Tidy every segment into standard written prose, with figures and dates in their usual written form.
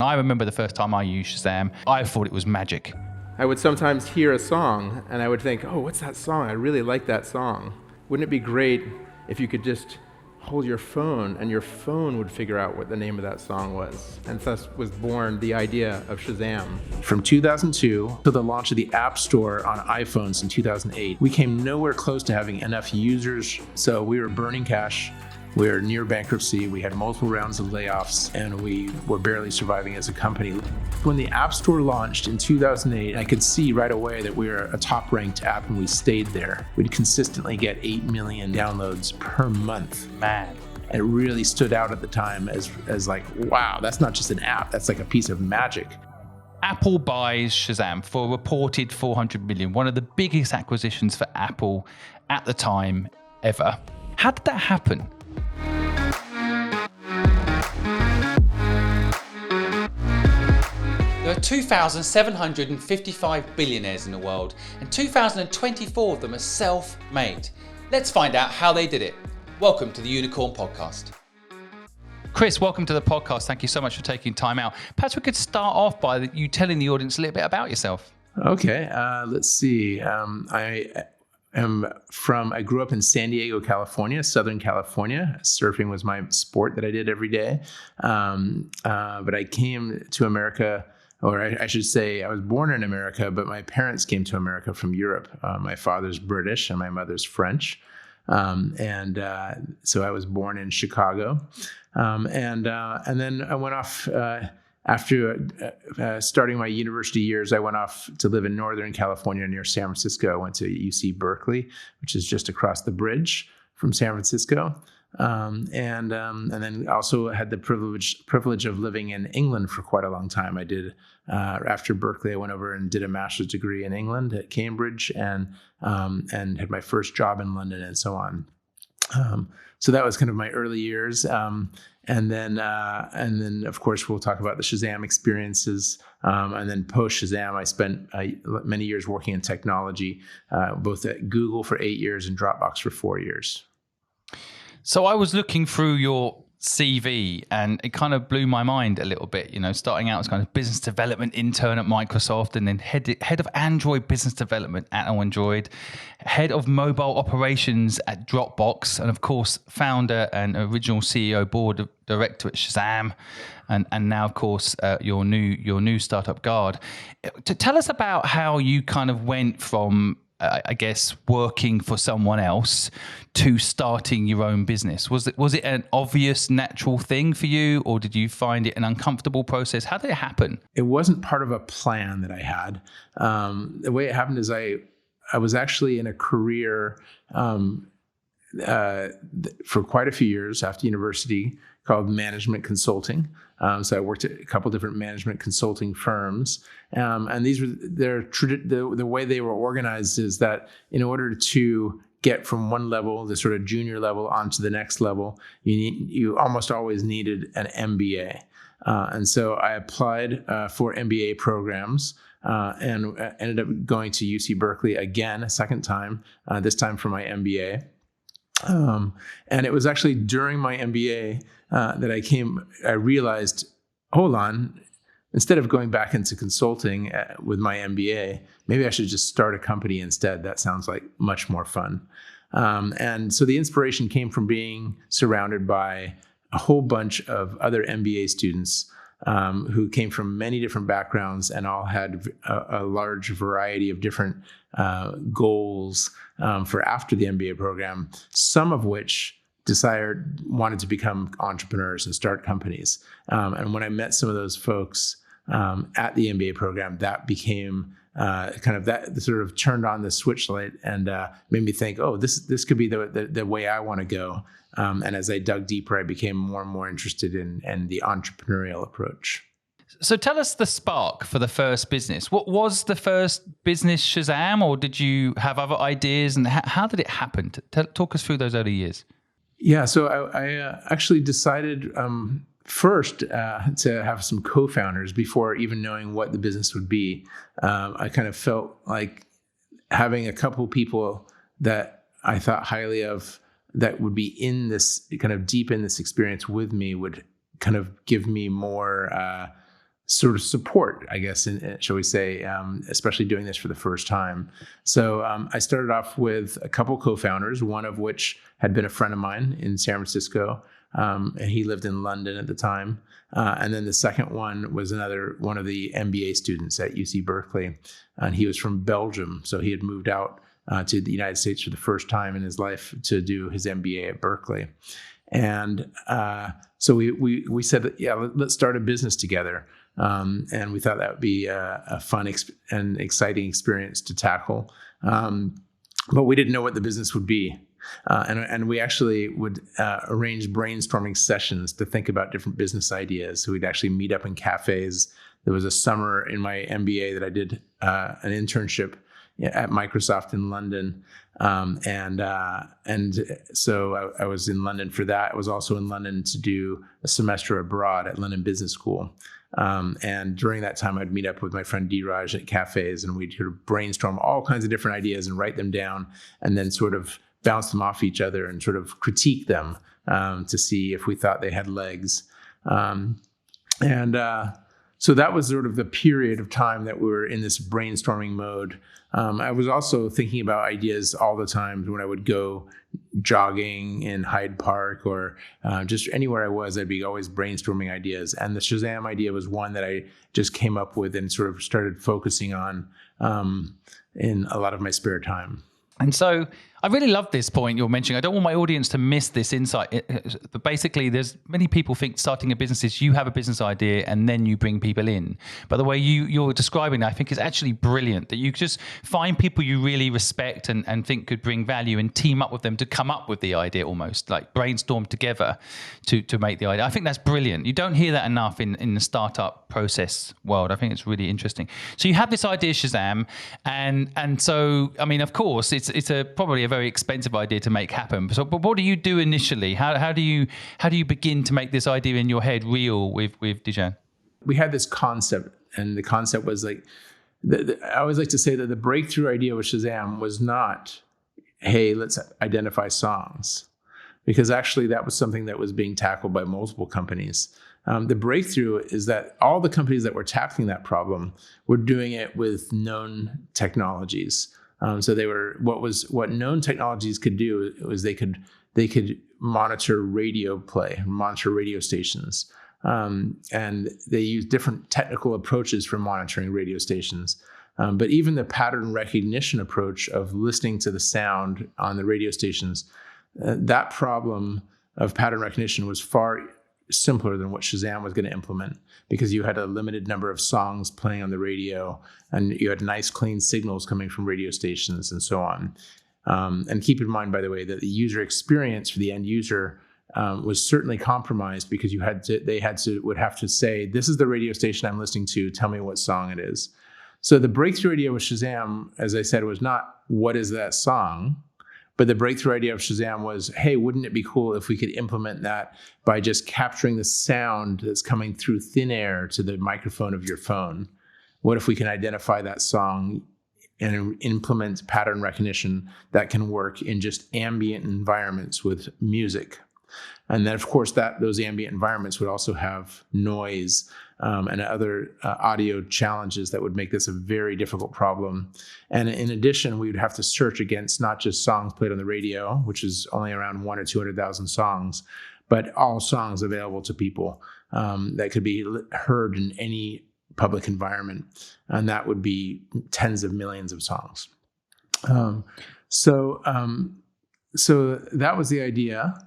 I remember the first time I used Shazam, I thought it was magic. I would sometimes hear a song and I would think, oh, what's that song? I really like that song. Wouldn't it be great if you could just hold your phone and your phone would figure out what the name of that song was? And thus was born the idea of Shazam. From 2002 to the launch of the App Store on iPhones in 2008, we came nowhere close to having enough users, so we were burning cash. We were near bankruptcy, we had multiple rounds of layoffs, and we were barely surviving as a company. When the App Store launched in 2008, I could see right away that we were a top-ranked app, and we stayed there. We'd consistently get 8 million downloads per month. Man. And it really stood out at the time as like, wow, that's not just an app, that's like a piece of magic. Apple buys Shazam for a reported $400 million, one of the biggest acquisitions for Apple at the time ever. How did that happen? There are 2,755 billionaires in the world, and 2,024 of them are self-made. Let's find out how they did it. Welcome to the Unicorn Podcast. Chris, welcome to the podcast. Thank you so much for taking time out. Perhaps we could start off by you telling the audience a little bit about yourself. Okay, let's see. I grew up in San Diego, California, Southern California. Surfing was my sport that I did every day. But I came to America, or I should say I was born in America, but my parents came to America from Europe. My father's British and my mother's French. So I was born in Chicago. And then I went off, after starting my university years, I went off to live in Northern California near San Francisco. I went to UC Berkeley, which is just across the bridge from San Francisco. And then also had the privilege of living in England for quite a long time. I did, after Berkeley, I went over and did a master's degree in England at Cambridge and had my first job in London and so on. So that was kind of my early years. And then of course, we'll talk about the Shazam experiences. And then post Shazam, I spent many years working in technology, both at Google for 8 years and Dropbox for 4 years. So I was looking through your CV and it kind of blew my mind a little bit, starting out as kind of business development intern at Microsoft and then head of Android business development at Android, head of mobile operations at Dropbox, and of course, founder and original CEO board director at Shazam. And now, of course, your new startup Guard. To tell us about how you kind of went from I guess working for someone else to starting your own business. Was it an obvious, natural thing for you, or did you find it an uncomfortable process? How did it happen? It wasn't part of a plan that I had. The way it happened is I was actually in a career for quite a few years after university called management consulting. So I worked at a couple different management consulting firms, and these were the way they were organized is that in order to get from one level, the sort of junior level, onto the next level, you almost always needed an MBA, and so I applied for MBA programs. And ended up going to UC Berkeley again a second time, this time for my MBA. And it was actually during my MBA that I realized, hold on, instead of going back into consulting with my MBA, maybe I should just start a company instead. That sounds like much more fun. And so the inspiration came from being surrounded by a whole bunch of other MBA students who came from many different backgrounds and all had a large variety of different goals for after the MBA program, some of which wanted to become entrepreneurs and start companies. And when I met some of those folks at the MBA program, that became that sort of turned on the switch light and made me think, oh, this could be the way I want to go. And as I dug deeper, I became more and more interested in the entrepreneurial approach. So tell us the spark for the first business. What was the first business Shazam, or did you have other ideas? And how did it happen? Talk us through those early years. Yeah, so I actually decided first to have some co-founders before even knowing what the business would be. I kind of felt like having a couple people that I thought highly of that would be in this kind of deep in this experience with me would kind of give me more sort of support, I guess, shall we say, especially doing this for the first time. So I started off with a couple co-founders, one of which had been a friend of mine in San Francisco, and he lived in London at the time. And then the second one was another one of the MBA students at UC Berkeley, and he was from Belgium, so he had moved out to the United States for the first time in his life to do his MBA at Berkeley. And so we said, yeah, let's start a business together. And we thought that would be a fun and exciting experience to tackle. But we didn't know what the business would be. And we actually would arrange brainstorming sessions to think about different business ideas. So we'd actually meet up in cafes. There was a summer in my MBA that I did an internship at Microsoft in London. And so I was in London for that. I was also in London to do a semester abroad at London Business School. And during that time, I'd meet up with my friend Diraj at cafes, and we'd sort of brainstorm all kinds of different ideas and write them down, and then sort of bounce them off each other and sort of critique them to see if we thought they had legs. So that was sort of the period of time that we were in this brainstorming mode. I was also thinking about ideas all the time when I would go jogging in Hyde Park or just anywhere I was. I'd be always brainstorming ideas. And the Shazam idea was one that I just came up with and sort of started focusing on in a lot of my spare time. And so I really love this point you're mentioning. I don't want my audience to miss this insight. But basically, there's many people think starting a business is you have a business idea and then you bring people in. But the way you're describing it, I think is actually brilliant, that you just find people you really respect and think could bring value and team up with them to come up with the idea, almost like brainstorm together to make the idea. I think that's brilliant. You don't hear that enough in the startup process world. I think it's really interesting. So you have this idea, Shazam, and so, I mean, of course, it's probably a very expensive idea to make happen. So, but what do you do initially? How do you begin to make this idea in your head real with Dijan? We had this concept, and the concept was like, I always like to say that the breakthrough idea with Shazam was not, hey, let's identify songs, because actually that was something that was being tackled by multiple companies. The breakthrough is that all the companies that were tackling that problem were doing it with known technologies. So they were what known technologies could do was they could monitor radio play, monitor radio stations, and they used different technical approaches for monitoring radio stations. But even the pattern recognition approach of listening to the sound on the radio stations, that problem of pattern recognition was far simpler than what Shazam was going to implement, because you had a limited number of songs playing on the radio and you had nice clean signals coming from radio stations and so on. And keep in mind, by the way, that the user experience for the end user was certainly compromised, because they would have to say, this is the radio station I'm listening to, tell me what song it is. So the breakthrough idea with Shazam, as I said, was not what is that song, but the breakthrough idea of Shazam was, hey, wouldn't it be cool if we could implement that by just capturing the sound that's coming through thin air to the microphone of your phone? What if we can identify that song and implement pattern recognition that can work in just ambient environments with music? And then, of course, those ambient environments would also have noise and other audio challenges that would make this a very difficult problem. And in addition, we would have to search against not just songs played on the radio, which is only around 100,000 or 200,000 songs, but all songs available to people that could be heard in any public environment. And that would be tens of millions of songs. So that was the idea.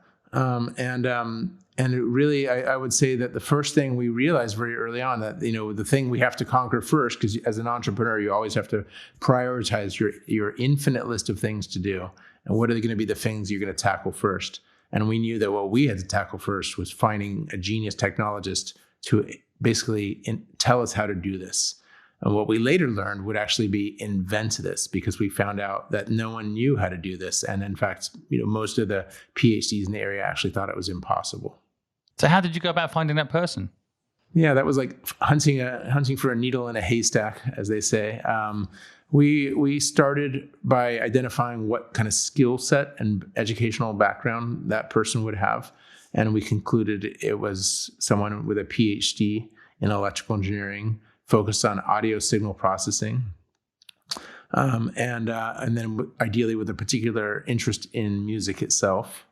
And it really, I would say that the first thing we realized very early on, that, the thing we have to conquer first, because as an entrepreneur, you always have to prioritize your infinite list of things to do. And what are going to be the things you're going to tackle first? And we knew that what we had to tackle first was finding a genius technologist to basically tell us how to do this. And what we later learned would actually be invent this, because we found out that no one knew how to do this. And in fact, most of the PhDs in the area actually thought it was impossible. So how did you go about finding that person? Yeah, that was like hunting for a needle in a haystack, as they say. We started by identifying what kind of skill set and educational background that person would have. And we concluded it was someone with a PhD in electrical engineering, focused on audio signal processing, and then ideally with a particular interest in music itself.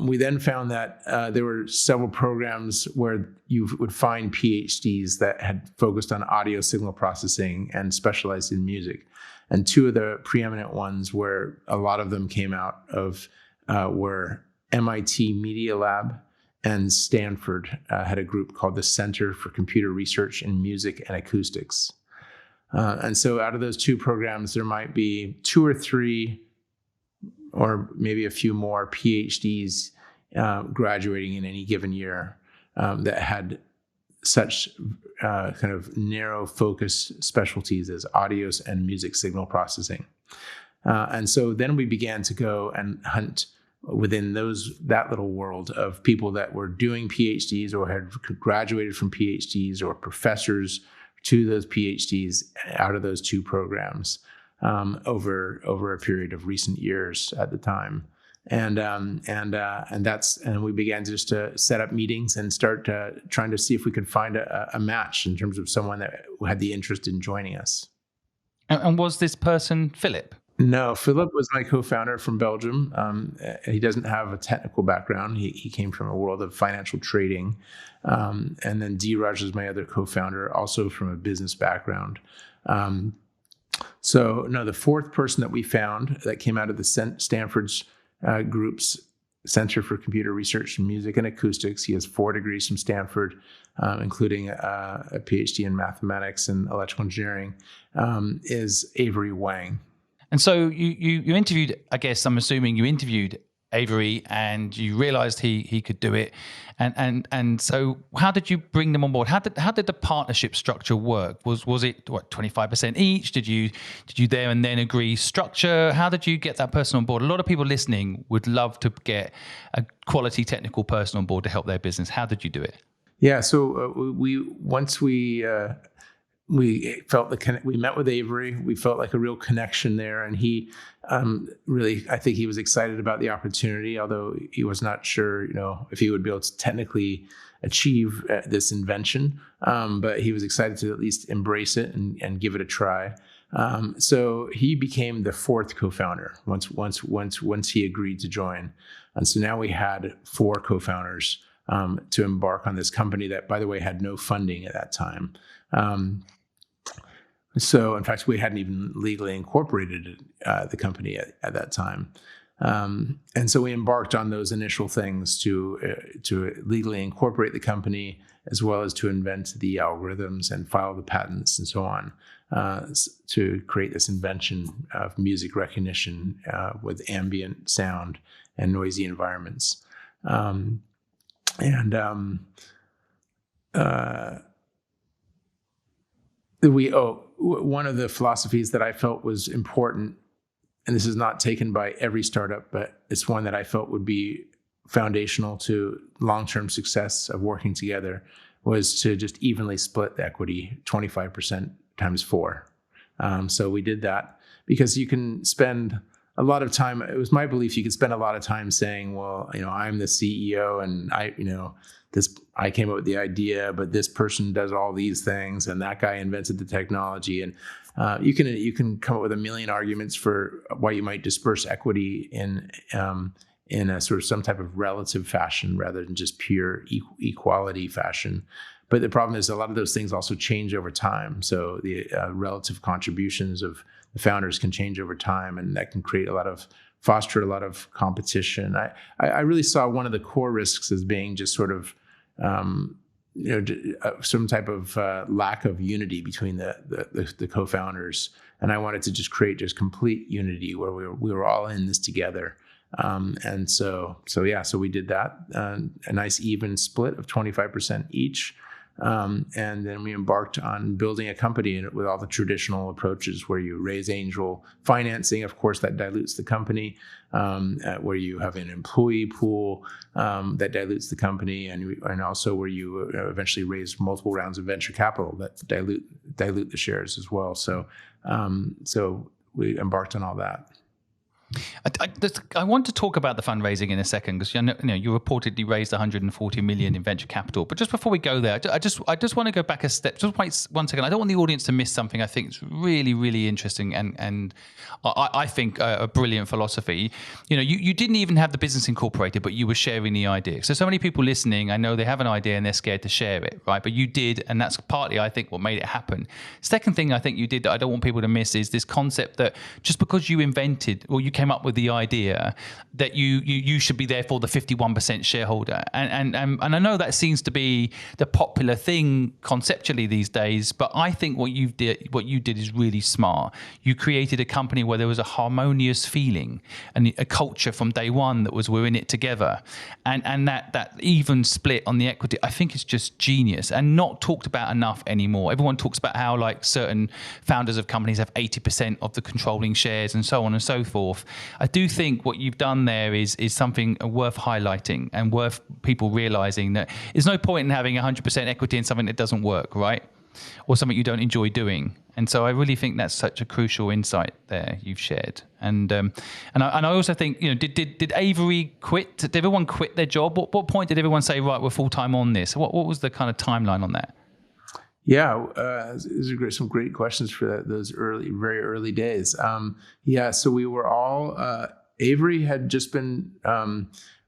We then found that there were several programs where you would find PhDs that had focused on audio signal processing and specialized in music. And two of the preeminent ones where a lot of them came out of were MIT Media Lab and Stanford had a group called the Center for Computer Research in Music and Acoustics. And so out of those two programs, there might be two or three or maybe a few more PhDs graduating in any given year that had such kind of narrow focus specialties as audio and music signal processing. And so then we began to go and hunt within that little world of people that were doing PhDs or had graduated from PhDs or professors to those PhDs out of those two programs. Over a period of recent years at the time, and we began just to set up meetings and start trying to see if we could find a match in terms of someone that had the interest in joining us. And was this person Philip? No, Philip was my co-founder from Belgium. He doesn't have a technical background. He came from a world of financial trading, and then Dheeraj is my other co-founder, also from a business background. So no, the fourth person that we found that came out of the Stanford's group's Center for Computer Research in Music and Acoustics. He has 4 degrees from Stanford, including a PhD in mathematics and electrical engineering, is Avery Wang. And so you interviewed, I guess I'm assuming you interviewed Avery and you realized he could do it. And so how did you bring them on board? How did the partnership structure work? Was it 25% each? Did you there and then agree structure? How did you get that person on board? A lot of people listening would love to get a quality technical person on board to help their business. How did you do it? Yeah, so once we felt we met with Avery. We felt like a real connection there, and he really, I think he was excited about the opportunity, although he was not sure, if he would be able to technically achieve this invention. But he was excited to at least embrace it and give it a try. So he became the fourth co-founder once he agreed to join, and so now we had 4 co-founders to embark on this company that, by the way, had no funding at that time. So, in fact, we hadn't even legally incorporated the company at that time. And so we embarked on those initial things to legally incorporate the company, as well as to invent the algorithms and file the patents and so on, to create this invention of music recognition with ambient sound and noisy environments. One of the philosophies that I felt was important, and this is not taken by every startup, but it's one that I felt would be foundational to long-term success of working together, was to just evenly split the equity, 25% times 4. So we did that because you can spend a lot of time. It was my belief you could spend a lot of time saying, well, I'm the CEO and I came up with the idea, but this person does all these things, and that guy invented the technology. And you can come up with a million arguments for why you might disperse equity in a sort of some type of relative fashion rather than just pure equality fashion. But the problem is a lot of those things also change over time. So the relative contributions of the founders can change over time, and that can foster a lot of competition. I really saw one of the core risks as being just sort of some type of lack of unity between the co-founders, and I wanted to just create complete unity where we were all in this together. So we did that, a nice even split of 25% each. And then we embarked on building a company with all the traditional approaches where you raise angel financing. Of course, that dilutes the company, where you have an employee pool that dilutes the company, and also where you eventually raise multiple rounds of venture capital that dilute the shares as well. So we embarked on all that. I want to talk about the fundraising in a second because you reportedly raised 140 million in venture capital. But just before we go there, I just want to go back a step. Just wait 1 second. I don't want the audience to miss something I think is really, really interesting and I think a brilliant philosophy. You didn't even have the business incorporated, but you were sharing the idea. So many people listening, I know they have an idea and they're scared to share it, right? But you did, and that's partly, I think, what made it happen. Second thing I think you did that I don't want people to miss is this concept that just because you invented or you came up with the idea that you should be therefore the 51% shareholder, and I know that seems to be the popular thing conceptually these days, but I think what you did is really smart. You created a company where there was a harmonious feeling and a culture from day one that was we're in it together, and that even split on the equity I think is just genius and not talked about enough anymore. Everyone talks about how like certain founders of companies have 80% of the controlling shares and so on and so forth. I do think what you've done there is something worth highlighting and worth people realizing that there's no point in having 100% equity in something that doesn't work, right? Or something you don't enjoy doing. And so I really think that's such a crucial insight there you've shared. And I also think, did Avery quit? Did everyone quit their job? What point did everyone say, right, we're full time on this? What was the kind of timeline on that? Yeah, those are some great questions for those very early days. So we were all, Avery had just been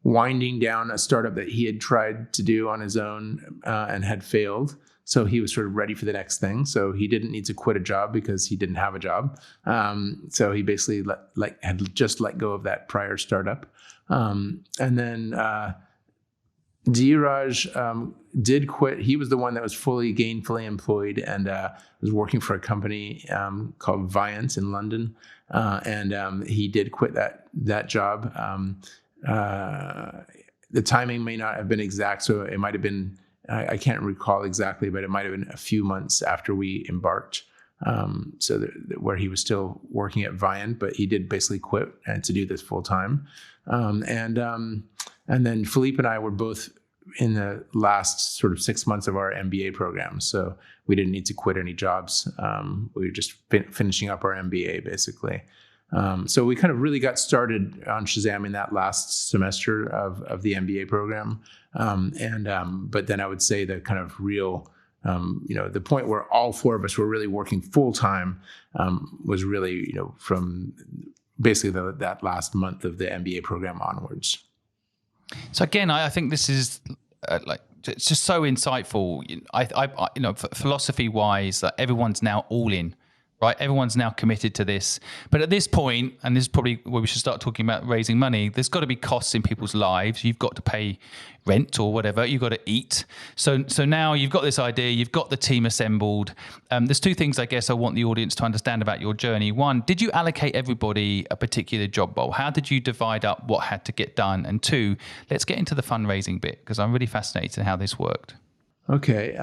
winding down a startup that he had tried to do on his own and had failed. So he was sort of ready for the next thing. So he didn't need to quit a job because he didn't have a job. So he basically had just let go of that prior startup. And then Dheeraj did quit. He was the one that was fully gainfully employed and was working for a company called Viant in London. And he did quit that job. The timing may not have been exact, so it might have been, I can't recall exactly, but it might have been a few months after we embarked. Where he was still working at Viant, but he did basically quit and to do this full time. And then Philippe and I were both in the last sort of 6 months of our MBA program. So we didn't need to quit any jobs. We were just finishing up our MBA basically. So we kind of really got started on Shazam in that last semester of the MBA program. But then I would say the kind of real, the point where all four of us were really working full time was really, from basically that last month of the MBA program onwards. So again, I think this is it's just so insightful. Philosophy-wise, that everyone's now all in, right? Everyone's now committed to this. But at this point, and this is probably where we should start talking about raising money, there's got to be costs in people's lives. You've got to pay rent or whatever. You've got to eat. So now you've got this idea. You've got the team assembled. There's two things I guess I want the audience to understand about your journey. One, did you allocate everybody a particular job role? How did you divide up what had to get done? And two, let's get into the fundraising bit because I'm really fascinated in how this worked. Okay.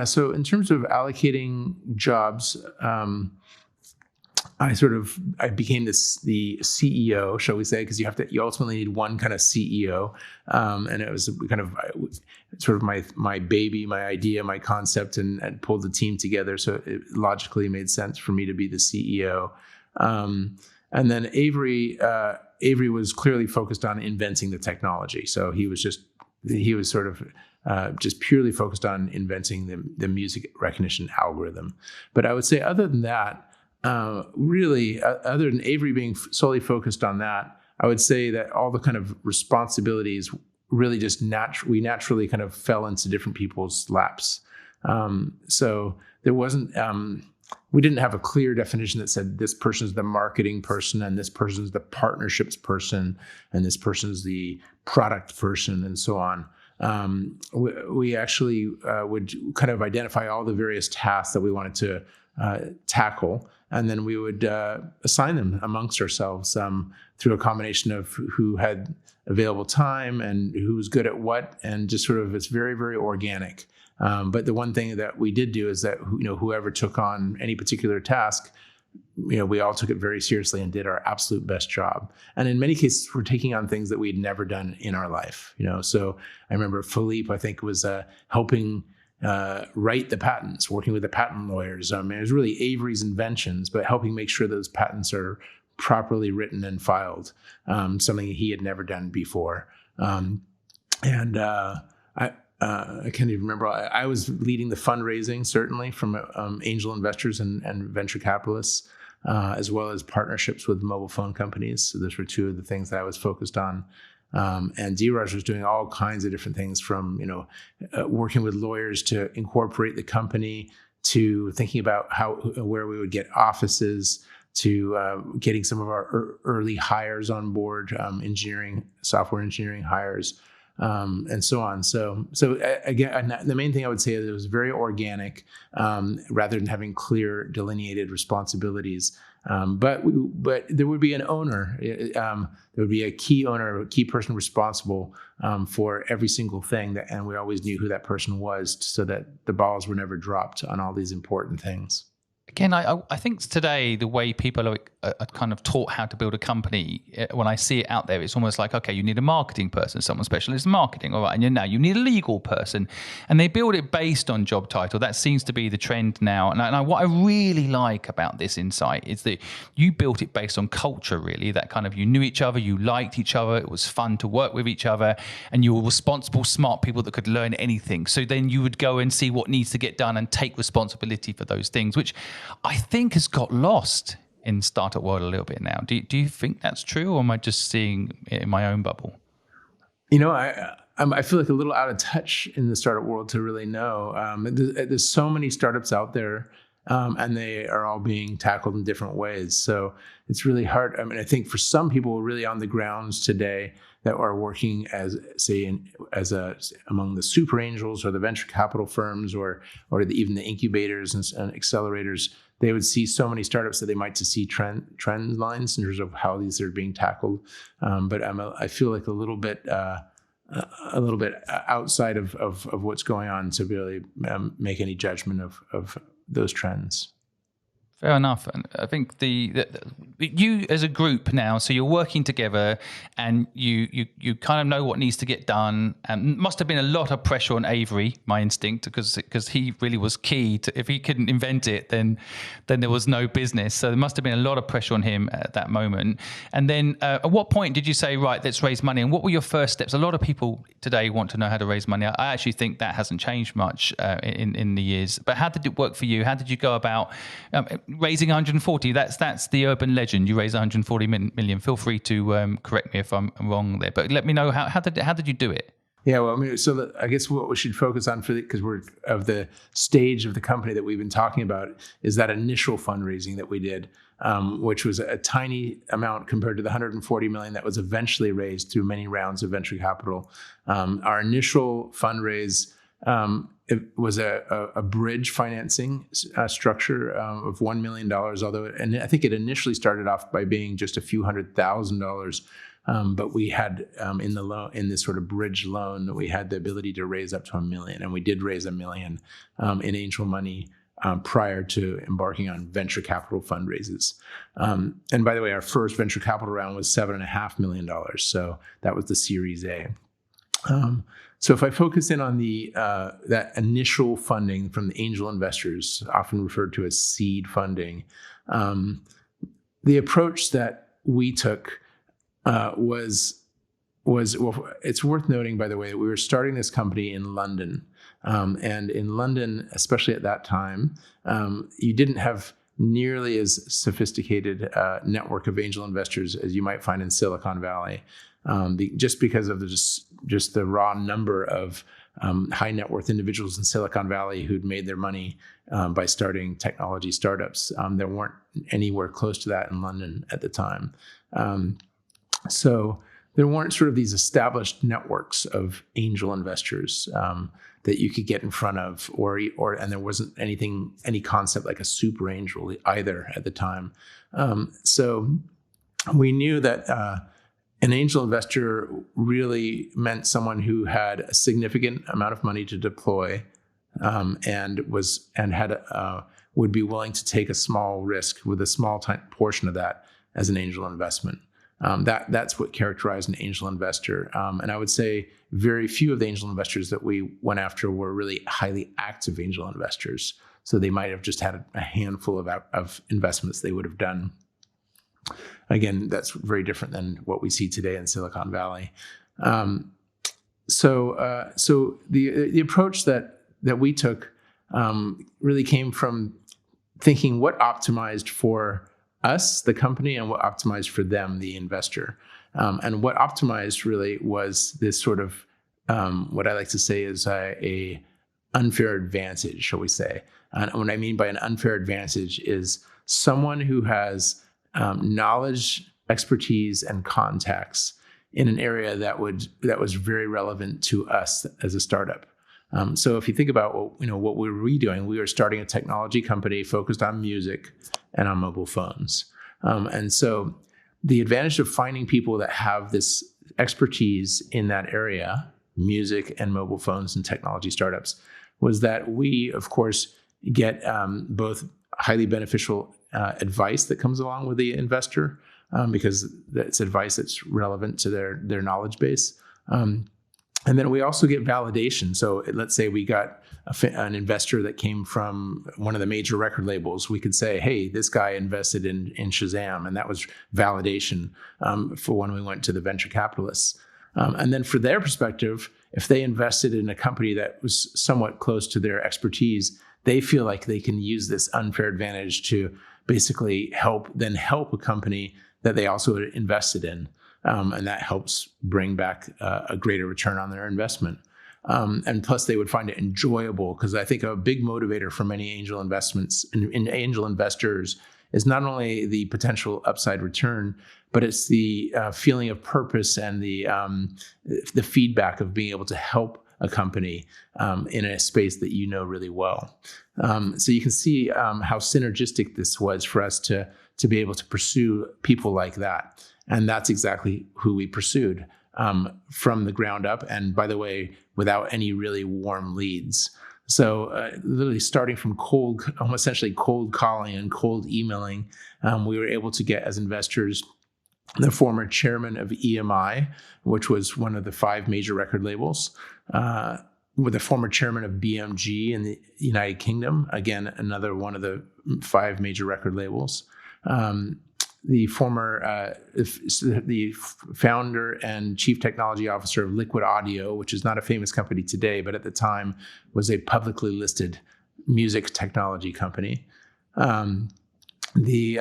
So in terms of allocating jobs, I became the CEO, shall we say, because you ultimately need one kind of CEO, and it was kind of sort of my baby, my idea, my concept, and pulled the team together. So it logically made sense for me to be the CEO. And then Avery was clearly focused on inventing the technology. So he was sort of just purely focused on inventing the music recognition algorithm. But I would say other than that, really, other than Avery being solely focused on that, I would say that all the kind of responsibilities really just we naturally kind of fell into different people's laps. So there wasn't, we didn't have a clear definition that said this person's the marketing person and this person's the partnerships person and this person's the product person and so on. We actually would kind of identify all the various tasks that we wanted to tackle, and then we would assign them amongst ourselves through a combination of who had available time and who was good at what, and just sort of it's very, very organic. But the one thing that we did do is that whoever took on any particular task, we all took it very seriously and did our absolute best job. And in many cases, we're taking on things that we'd never done in our life. So I remember Philippe, I think, was helping write the patents, working with the patent lawyers. It was really Avery's inventions, but helping make sure those patents are properly written and filed, something he had never done before. I can't even remember. I was leading the fundraising, certainly, from angel investors and venture capitalists, as well as partnerships with mobile phone companies. So those were two of the things that I was focused on. And D-Raj was doing all kinds of different things, from working with lawyers to incorporate the company, to thinking about where we would get offices, to getting some of our early hires on board, software engineering hires. And so on. So again, the main thing I would say is it was very organic, rather than having clear delineated responsibilities. But there would be an owner. There would be a key owner, a key person responsible for every single thing, and we always knew who that person was, so that the balls were never dropped on all these important things. Again, I think today the way people are kind of taught how to build a company, when I see it out there, it's almost like, okay, you need a marketing person, someone specialist in marketing, all right, and now you need a legal person, and they build it based on job title. That seems to be the trend now. And what I really like about this insight is that you built it based on culture, really. That kind of, you knew each other, you liked each other, it was fun to work with each other, and you were responsible, smart people that could learn anything. So then you would go and see what needs to get done and take responsibility for those things, which I think has got lost in startup world a little bit now. Do you think that's true, or am I just seeing it in my own bubble? I feel like a little out of touch in the startup world to really know. There's so many startups out there, and they are all being tackled in different ways. So it's really hard. I mean, I think for some people really on the grounds today that are working among the super angels or the venture capital firms or even the incubators and accelerators, they would see so many startups that they might see trend lines in terms of how these are being tackled. But I feel like a little bit outside of what's going on to really make any judgment of those trends. Fair enough. And I think you as a group now, so you're working together, and you kind of know what needs to get done. And must have been a lot of pressure on Avery, my instinct, because he really was key to, if he couldn't invent it, then there was no business. So there must have been a lot of pressure on him at that moment. And then at what point did you say, right, let's raise money? And what were your first steps? A lot of people today want to know how to raise money. I actually think that hasn't changed much in the years. But how did it work for you? How did you go about raising 140? That's the urban legend. You raise 140 million. Feel free to correct me if I'm wrong there, but let me know how did you do it? Yeah, well, I mean, I guess what we should focus on because we're of the stage of the company that we've been talking about is that initial fundraising that we did, which was a tiny amount compared to the 140 million that was eventually raised through many rounds of venture capital. Our initial fundraise. It was a bridge financing structure of $1 million, and I think it initially started off by being just a few $100,000. But we had in this sort of bridge loan that we had the ability to raise up to $1 million, and we did raise $1 million in angel money prior to embarking on venture capital fundraises. And by the way, our first venture capital round was $7.5 million, so that was the Series A. So if I focus in on that initial funding from the angel investors, often referred to as seed funding, the approach that we took was well, it's worth noting, by the way, that we were starting this company in London, and in London, especially at that time, you didn't have nearly as sophisticated network of angel investors as you might find in Silicon Valley. Just because of just the raw number of high net worth individuals in Silicon Valley who'd made their money by starting technology startups. There weren't anywhere close to that in London at the time. So there weren't sort of these established networks of angel investors that you could get in front of, and there wasn't any concept like a super angel either at the time. So we knew that an angel investor really meant someone who had a significant amount of money to deploy, and would be willing to take a small risk with a small portion of that as an angel investment. That's what characterized an angel investor. And I would say very few of the angel investors that we went after were really highly active angel investors. So they might have just had a handful of investments they would have done. Again, that's very different than what we see today in Silicon Valley. So the approach that we took really came from thinking what optimized for us, the company, and what optimized for them, the investor. And what optimized really was this sort of what I like to say is a unfair advantage, shall we say. And what I mean by an unfair advantage is someone who has knowledge, expertise, and contacts in an area that was very relevant to us as a startup. So if you think about what we were doing, we were starting a technology company focused on music and on mobile phones. And so the advantage of finding people that have this expertise in that area, music and mobile phones and technology startups, was that we, of course, get both highly beneficial advice that comes along with the investor, because it's advice that's relevant to their knowledge base. And then we also get validation. So let's say we got an investor that came from one of the major record labels. We could say, hey, this guy invested in Shazam. And that was validation for when we went to the venture capitalists. And then for their perspective, if they invested in a company that was somewhat close to their expertise, they feel like they can use this unfair advantage to basically help a company that they also invested in. And that helps bring back a greater return on their investment. And plus, they would find it enjoyable, because I think a big motivator for many angel investments in angel investors is not only the potential upside return, but it's the feeling of purpose and the feedback of being able to help a company in a space that you know really well. So you can see how synergistic this was for us to be able to pursue people like that. And that's exactly who we pursued from the ground up. And by the way, without any really warm leads. So literally starting from essentially cold calling and cold emailing, we were able to get as investors the former chairman of EMI, which was one of the 5 major record labels, with the former chairman of BMG in the United Kingdom, again, another one of the 5 major record labels. The founder and chief technology officer of Liquid Audio, which is not a famous company today, but at the time was a publicly listed music technology company. The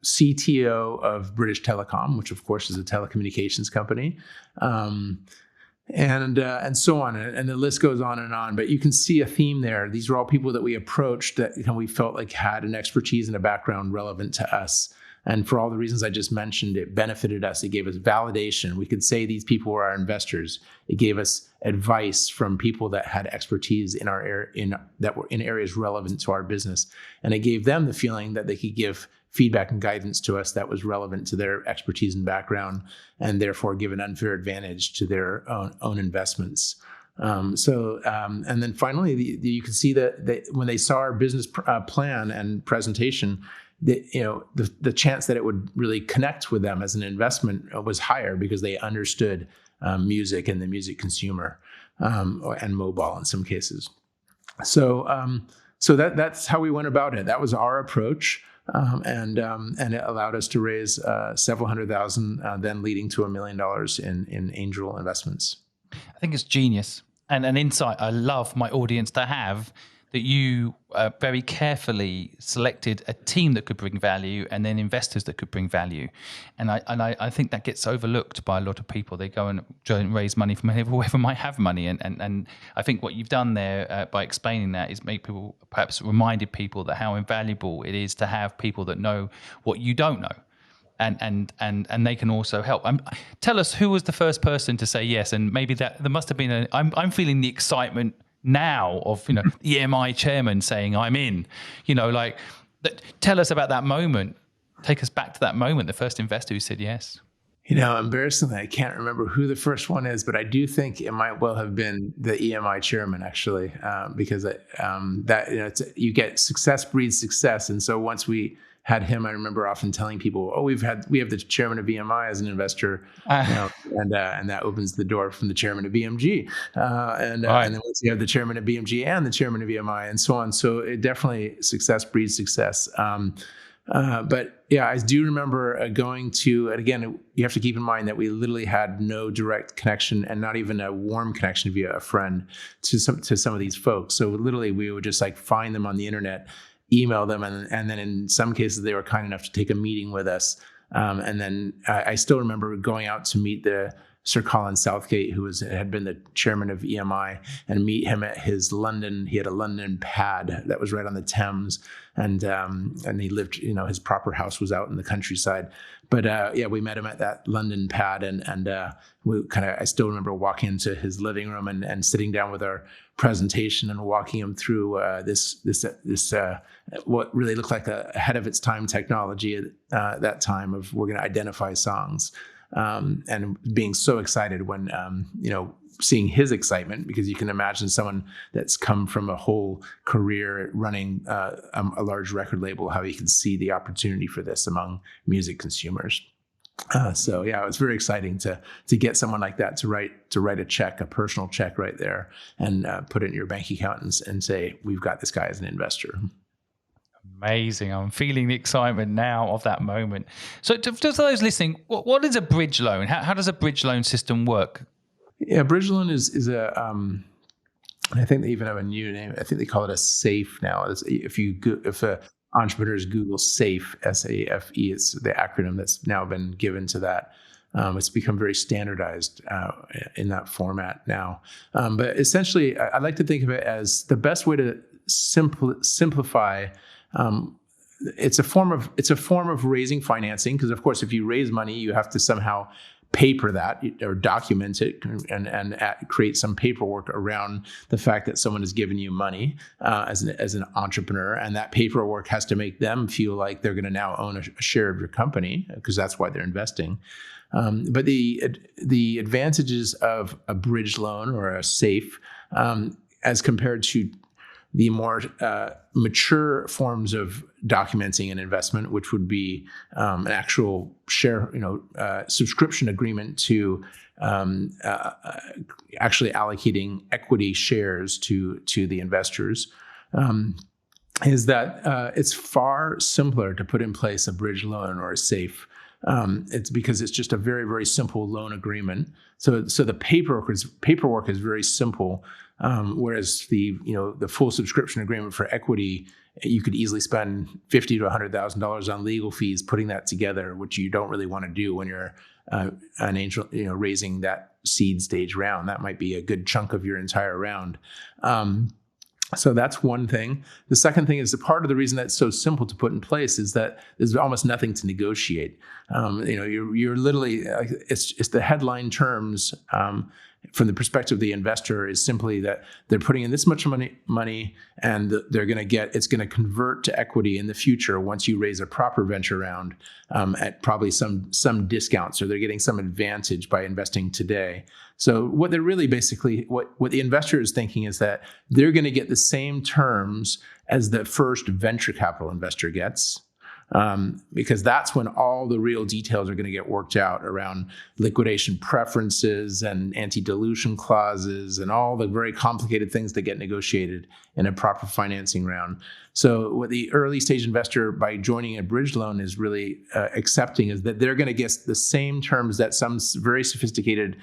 CTO of British Telecom, which of course is a telecommunications company, and so on, and the list goes on and on. But you can see a theme there. These are all people that we approached that we felt like had an expertise and a background relevant to us. And for all the reasons I just mentioned, it benefited us. It gave us validation. We could say these people were our investors. It gave us advice from people that had expertise in that were in areas relevant to our business. And it gave them the feeling that they could give feedback and guidance to us that was relevant to their expertise and background, and therefore give an unfair advantage to their own investments. And then finally, you can see that when they saw our business plan and presentation, the chance that it would really connect with them as an investment was higher, because they understood music and the music consumer, and mobile in some cases. So that's how we went about it. That was our approach, and it allowed us to raise several $100,000, then leading to $1 million in angel investments. I think it's genius and an insight I love my audience to have, that you very carefully selected a team that could bring value, and then investors that could bring value. And I think that gets overlooked by a lot of people. They go and raise money from whoever might have money. And I think what you've done there by explaining that is make people, perhaps reminded people that how invaluable it is to have people that know what you don't know. And they can also help. Tell us, who was the first person to say yes? And maybe that there must have been I'm feeling the excitement now of the EMI chairman saying I'm in. Tell us about that moment. Take us back to that moment, the first investor who said yes. Embarrassingly, I can't remember who the first one is, but I do think it might well have been the EMI chairman, actually, because you get success breeds success, and so once we had him, I remember often telling people, we have the chairman of EMI as an investor, and that opens the door from the chairman of BMG, and then once you have the chairman of BMG and the chairman of EMI, and so on. So it definitely, success breeds success. But yeah, I do remember going to, and again, you have to keep in mind that we literally had no direct connection and not even a warm connection via a friend to some of these folks. So literally we would just like find them on the internet, email them, and then in some cases they were kind enough to take a meeting with us. And then I still remember going out to meet the Sir Colin Southgate, who had been the chairman of EMI, and meet him at his London. He had a London pad that was right on the Thames, and he lived. His proper house was out in the countryside. But we met him at that London pad, and we I still remember walking into his living room and sitting down with our presentation and walking him through this what really looked like a ahead of its time technology at that time of we're going to identify songs. And being so excited when, seeing his excitement, because you can imagine someone that's come from a whole career running a large record label, how he can see the opportunity for this among music consumers. So yeah, it was very exciting to get someone like that to write a check, a personal check right there, and put it in your bank account and say, we've got this guy as an investor. Amazing. I'm feeling the excitement now of that moment. So to those listening, what is a bridge loan? How does a bridge loan system work? Yeah, bridge loan is a, I think they even have a new name. I think they call it a SAFE now. If entrepreneurs Google SAFE, SAFE, it's the acronym that's now been given to that. It's become very standardized in that format now. But essentially, I like to think of it as the best way to simplify. It's a form of raising financing, because of course, if you raise money, you have to somehow paper that or document it and create some paperwork around the fact that someone has given you money as an entrepreneur, and that paperwork has to make them feel like they're going to now own a share of your company, because that's why they're investing. But the advantages of a bridge loan or a SAFE, as compared to the more mature forms of documenting an investment, which would be an actual share, subscription agreement to actually allocating equity shares to the investors, is that it's far simpler to put in place a bridge loan or a SAFE. It's because it's just a very, very simple loan agreement. So the paperwork is very simple. Whereas the full subscription agreement for equity, you could easily spend $50,000 to $100,000 on legal fees putting that together, which you don't really want to do when you're an angel, raising that seed stage round. That might be a good chunk of your entire round. So that's one thing. The second thing is, the part of the reason that's so simple to put in place is that there's almost nothing to negotiate. You're literally, it's the headline terms from the perspective of the investor is simply that they're putting in this much money and they're going to get, it's going to convert to equity in the future once you raise a proper venture round at probably some discount. So they're getting some advantage by investing today. So what they're really basically, what the investor is thinking is that they're going to get the same terms as the first venture capital investor gets. Because that's when all the real details are going to get worked out around liquidation preferences and anti-dilution clauses and all the very complicated things that get negotiated in a proper financing round. So what the early stage investor, by joining a bridge loan, is really accepting is that they're going to get the same terms that some very sophisticated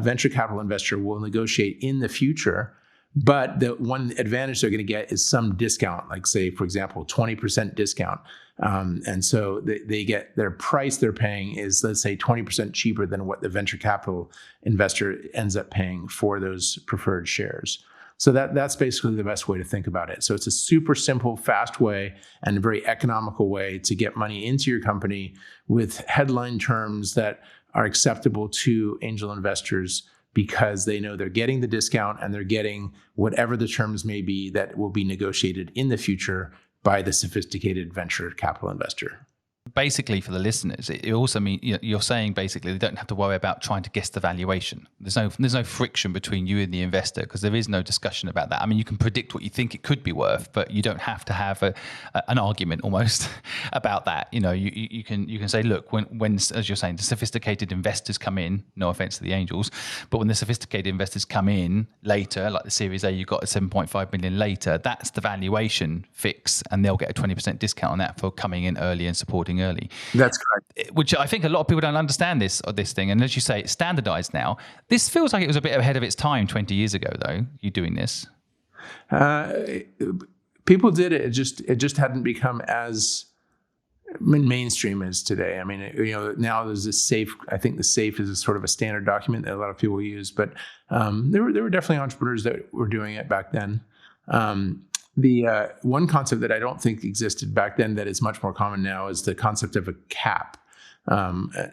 venture capital investor will negotiate in the future. But the one advantage they're going to get is some discount, like say, for example, 20% discount. And so they get their price they're paying is, let's say, 20% cheaper than what the venture capital investor ends up paying for those preferred shares. So that's basically the best way to think about it. So it's a super simple, fast way and a very economical way to get money into your company with headline terms that are acceptable to angel investors, because they know they're getting the discount and they're getting whatever the terms may be that will be negotiated in the future by the sophisticated venture capital investor. basically for the listeners, it also means you're saying basically they don't have to worry about trying to guess the valuation. There's no friction between you and the investor because there is no discussion about that. I mean, you can predict what you think it could be worth, but you don't have to have an argument almost about that. You can say, look, when as you're saying, the sophisticated investors come in. No offense to the angels, but when the sophisticated investors come in later, like the Series A, you got a 7.5 million later. That's the valuation fix, and they'll get a 20% discount on that for coming in early and supporting early. That's correct. Which I think a lot of people don't understand this thing. And as you say, it's standardized now. This feels like it was a bit ahead of its time 20 years ago, though, you doing this. People did it. It just hadn't become as mainstream as today. I mean, now there's this SAFE. I think the SAFE is a sort of a standard document that a lot of people use, but there were definitely entrepreneurs that were doing it back then. The one concept that I don't think existed back then that is much more common now is the concept of a cap.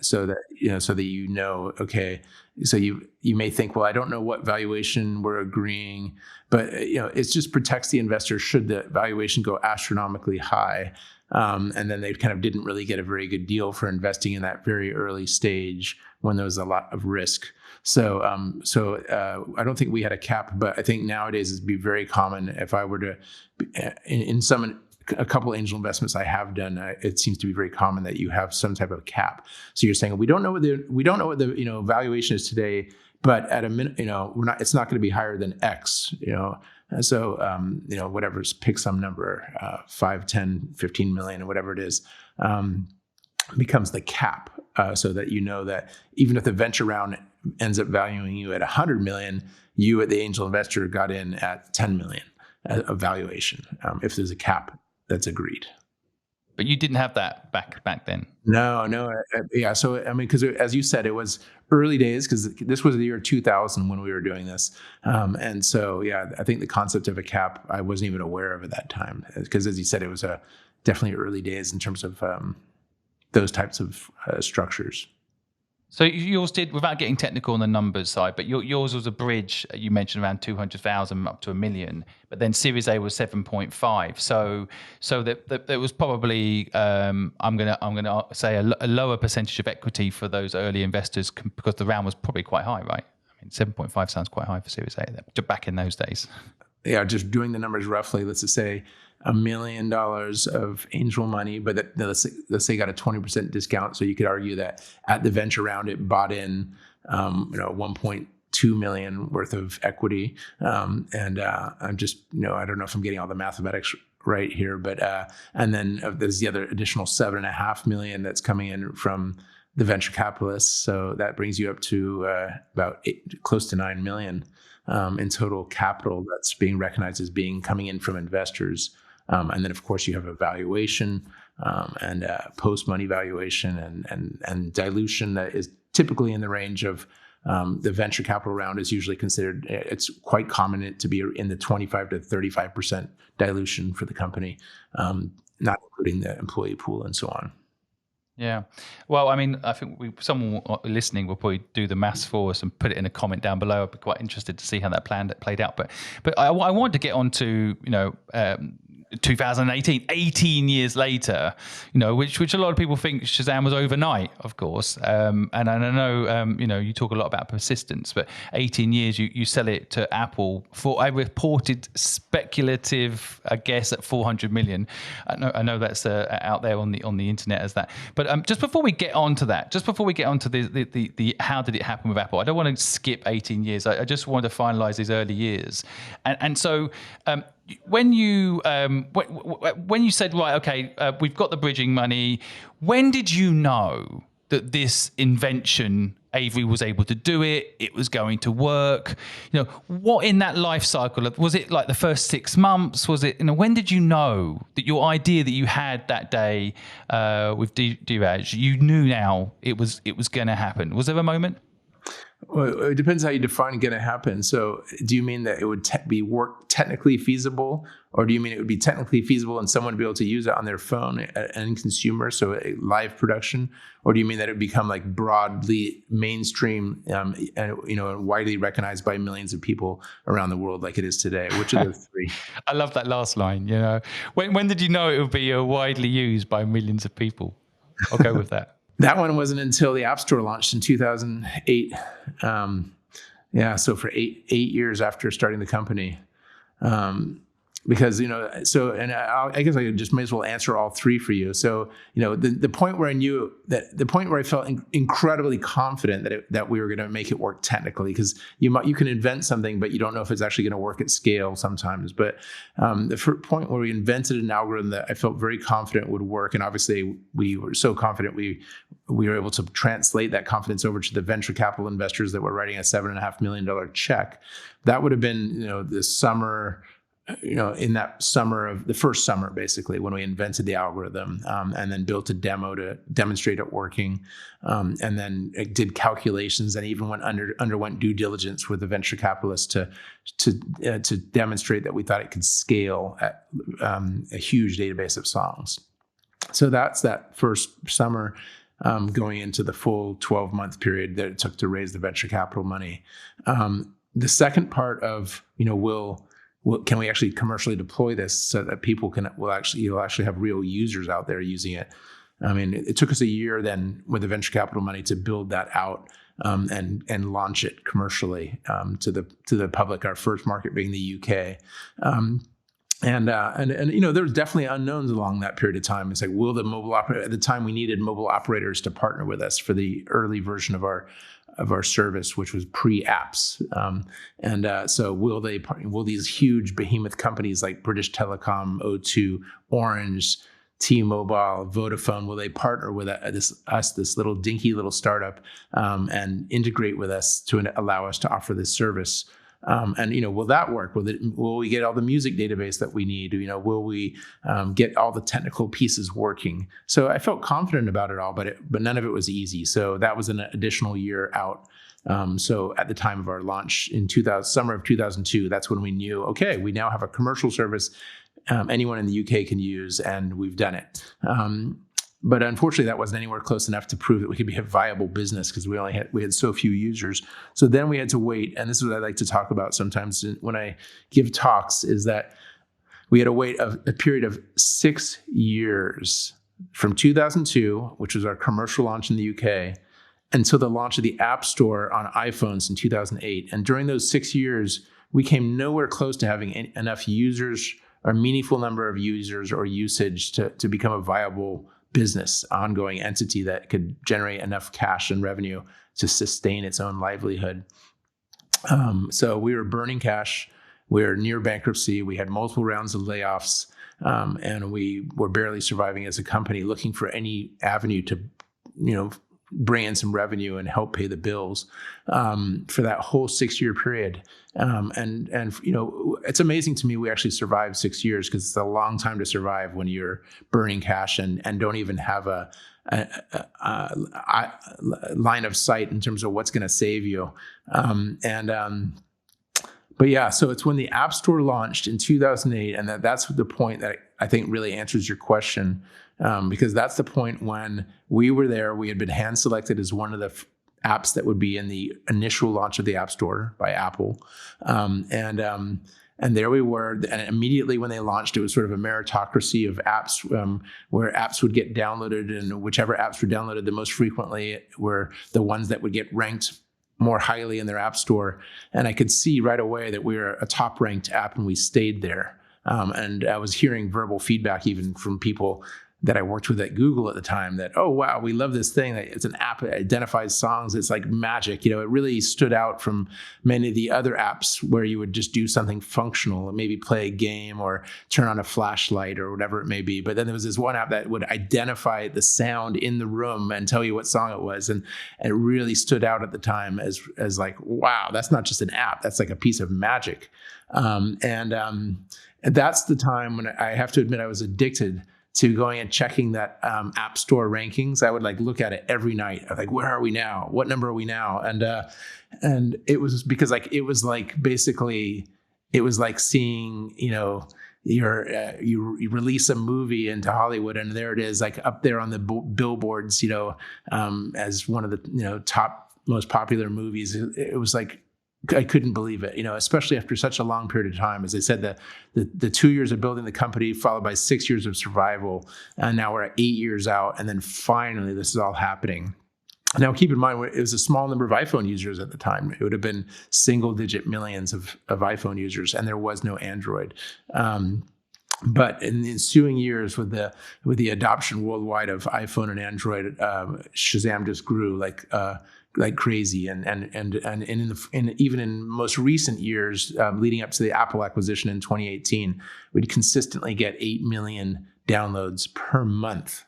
So that okay, so you may think, well, I don't know what valuation we're agreeing, but it just protects the investor should the valuation go astronomically high, and then they kind of didn't really get a very good deal for investing in that very early stage when there was a lot of risk. So I don't think we had a cap, but I think nowadays it'd be very common if I were to, a couple of angel investments I have done, it seems to be very common that you have some type of cap. So you're saying we don't know what the valuation is today, but at a minute, it's not going to be higher than X. So whatever, pick some number, 5, 10, 15 million, or whatever it is. Becomes the cap, so that that even if the venture round ends up valuing you at 100 million, you at the angel investor got in at 10 million of valuation, if there's a cap that's agreed. But you didn't have that back then. No. Yeah. So, I mean, because as you said, it was early days because this was the year 2000 when we were doing this. And so, yeah, I think the concept of a cap, I wasn't even aware of at that time because, as you said, it was definitely early days in terms of those types of structures. So yours did, without getting technical on the numbers side, but yours was a bridge. You mentioned around 200,000 up to $1 million, but then Series A was 7.5. So that there was probably I'm gonna say a lower percentage of equity for those early investors because the round was probably quite high, right? I mean, 7.5 sounds quite high for Series A back in those days. Yeah, just doing the numbers roughly, let's just say $1 million of angel money, but let's say got a 20% discount. So you could argue that at the venture round, it bought in, 1.2 million worth of equity. And I'm just, I don't know if I'm getting all the mathematics right here, but and then there's the other additional 7.5 million that's coming in from the venture capitalists. So that brings you up to about close to 9 million in total capital that's being recognized as being coming in from investors. And then, of course, you have a valuation and post-money valuation and dilution that is typically in the range of the venture capital round is usually considered, it's quite common to be in the 25 to 35% dilution for the company, not including the employee pool and so on. Yeah. Well, I mean, I think someone listening will probably do the maths for us and put it in a comment down below. I'd be quite interested to see how that played out. But I want to get on to, 2018, 18 years later, which a lot of people think Shazam was overnight, of course. And I know, you talk a lot about persistence, but 18 years, you sell it to Apple for a reported speculative, I guess, at 400 million. I know that's out there on the internet as that. But just before we get on to that, just before we get on to the how did it happen with Apple, I don't want to skip 18 years. I just want to finalize these early years. And so, when you said, right, okay, we've got the bridging money, when did you know that this invention, Avery was able to do it was going to work? What in that life cycle, was it like the first 6 months? Was it, when did you know that your idea that you had that day with D-Raj, you knew now it was going to happen? Was there a moment? Well, it depends how you define going to happen. So do you mean that it would be technically feasible, or do you mean it would be technically feasible and someone would be able to use it on their phone, and consumer, so a live production? Or do you mean that it would become like broadly mainstream and widely recognized by millions of people around the world like it is today? Which of those three? I love that last line. When did you know it would be widely used by millions of people? I'll go with that. That one wasn't until the App Store launched in 2008. So for eight years after starting the company. Because, I guess I just may as well answer all three for you. So, the point where I knew that, the point where I felt incredibly confident that we were going to make it work technically, because you can invent something, but you don't know if it's actually going to work at scale sometimes. But the point where we invented an algorithm that I felt very confident would work, and obviously we were so confident we were able to translate that confidence over to the venture capital investors that were writing a $7.5 million check. That would have been, the summer. In that summer of the first summer, basically, when we invented the algorithm, and then built a demo to demonstrate it working, and then it did calculations and even underwent due diligence with the venture capitalists to demonstrate that we thought it could scale at a huge database of songs. So that's that first summer, going into the full 12-month period that it took to raise the venture capital money. The second part of, can we actually commercially deploy this so that people you'll actually have real users out there using it? I mean, it took us a year then with the venture capital money to build that out, and launch it commercially, to the public. Our first market being the UK. And there was definitely unknowns along that period of time. It's like, will the mobile operator, at the time we needed mobile operators to partner with us for the early version of our service, which was pre-apps. So will these huge behemoth companies like British Telecom, O2, Orange, T-Mobile, Vodafone, will they partner with this little dinky little startup, and integrate with us to allow us to offer this service? Will that work? Will we get all the music database that we need? Will we get all the technical pieces working? So I felt confident about it all, but none of it was easy. So that was an additional year out. So at the time of our launch in summer of 2002, that's when we knew, okay, we now have a commercial service anyone in the UK can use, and we've done it. But unfortunately, that wasn't anywhere close enough to prove that we could be a viable business, because we had so few users. So then we had to wait, and this is what I like to talk about sometimes when I give talks, is that we had to wait a period of 6 years from 2002, which was our commercial launch in the UK, until the launch of the App Store on iPhones in 2008. And during those 6 years, we came nowhere close to having enough users, or a meaningful number of users or usage to become a viable business, ongoing entity that could generate enough cash and revenue to sustain its own livelihood. So we were burning cash. We were near bankruptcy. We had multiple rounds of layoffs, and we were barely surviving as a company, looking for any avenue to, bring in some revenue and help pay the bills, for that whole 6-year period. It's amazing to me we actually survived 6 years, because it's a long time to survive when you're burning cash and don't even have a line of sight in terms of what's going to save you. So it's when the App Store launched in 2008, and that's the point that I think really answers your question, because that's the point when we were there. We had been hand-selected as one of the apps that would be in the initial launch of the App Store by Apple. And there we were. And immediately when they launched, it was sort of a meritocracy of apps, where apps would get downloaded, and whichever apps were downloaded the most frequently were the ones that would get ranked more highly in their app store. And I could see right away that we were a top ranked app, and we stayed there. And I was hearing verbal feedback even from people that I worked with at Google at the time that, oh, wow, we love this thing. It's an app that identifies songs. It's like magic. It really stood out from many of the other apps where you would just do something functional, maybe play a game or turn on a flashlight or whatever it may be. But then there was this one app that would identify the sound in the room and tell you what song it was. And it really stood out at the time as like, wow, that's not just an app. That's like a piece of magic. And that's the time when I have to admit I was addicted to going and checking that App Store rankings. I would look at it every night. I'm like, where are we now? What number are we now? And it was because it was basically it was like seeing you release a movie into Hollywood, and there it is up there on the billboards as one of the top most popular movies. It was like I couldn't believe it, especially after such a long period of time. As I said, the 2 years of building the company, followed by 6 years of survival, and now we're at 8 years out, and then finally this is all happening. Now, keep in mind, it was a small number of iPhone users at the time. It would have been single-digit millions of iPhone users, and there was no Android. But in the ensuing years, with the adoption worldwide of iPhone and Android, Shazam just grew like crazy, and even in most recent years, leading up to the Apple acquisition in 2018, we'd consistently get 8 million downloads per month.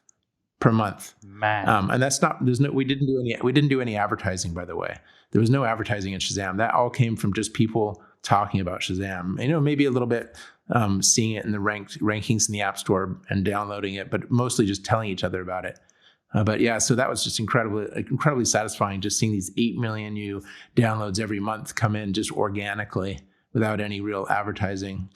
Man. And that's not. We didn't do any advertising, by the way. There was no advertising in Shazam. That all came from just people talking about Shazam. Maybe a little bit seeing it in the rankings in the App Store and downloading it, but mostly just telling each other about it. But yeah, so that was just incredibly satisfying, just seeing these 8 million new downloads every month come in just organically without any real advertising.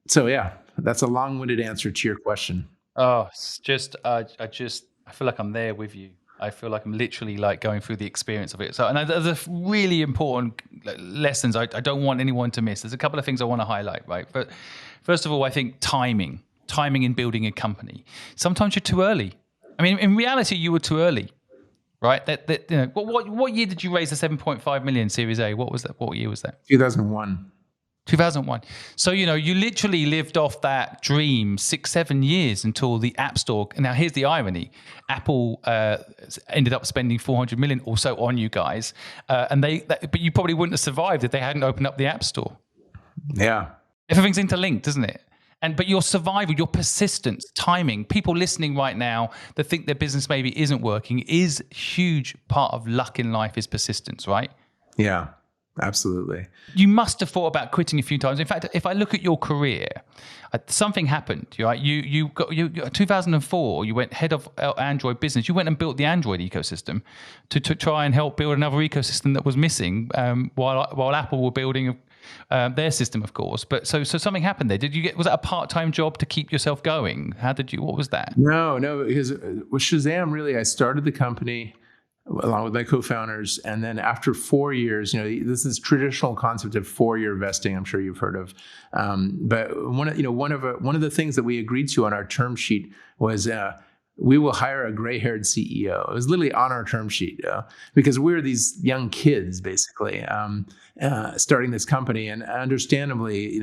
So yeah, that's a long-winded answer to your question. Oh, it's just, I feel like I'm there with you. I feel like I'm literally like going through the experience of it. So, and there's a really important lessons I don't want anyone to miss. There's a couple of things I want to highlight, right? But first of all, I think timing in building a company. Sometimes you're too early. I mean, in reality, you were too early, right? What year did you raise the 7.5 million Series A? What was that? What year was that? 2001. 2001. So, you literally lived off that dream 6-7 years until the App Store. Now, here's the irony. Apple ended up spending 400 million or so on you guys. But you probably wouldn't have survived if they hadn't opened up the App Store. Yeah. Everything's interlinked, isn't it? But your survival, your persistence, timing, people listening right now that think their business maybe isn't working is a huge part of luck in life is persistence, right? Yeah. Absolutely. You must have thought about quitting a few times. In fact, if I look at your career, something happened. Right? You 2004. You went head of Android business. You went and built the Android ecosystem to try and help build another ecosystem that was missing. While Apple were building their system, of course. But so something happened there. Was that a part-time job to keep yourself going? What was that? No, because with Shazam, really, I started the company along with my co-founders, and then after 4 years, this is traditional concept of 4-year vesting. I'm sure you've heard of, but one of the things that we agreed to on our term sheet was we will hire a gray-haired CEO. It was literally on our term sheet because we were these young kids, basically, starting this company, and understandably,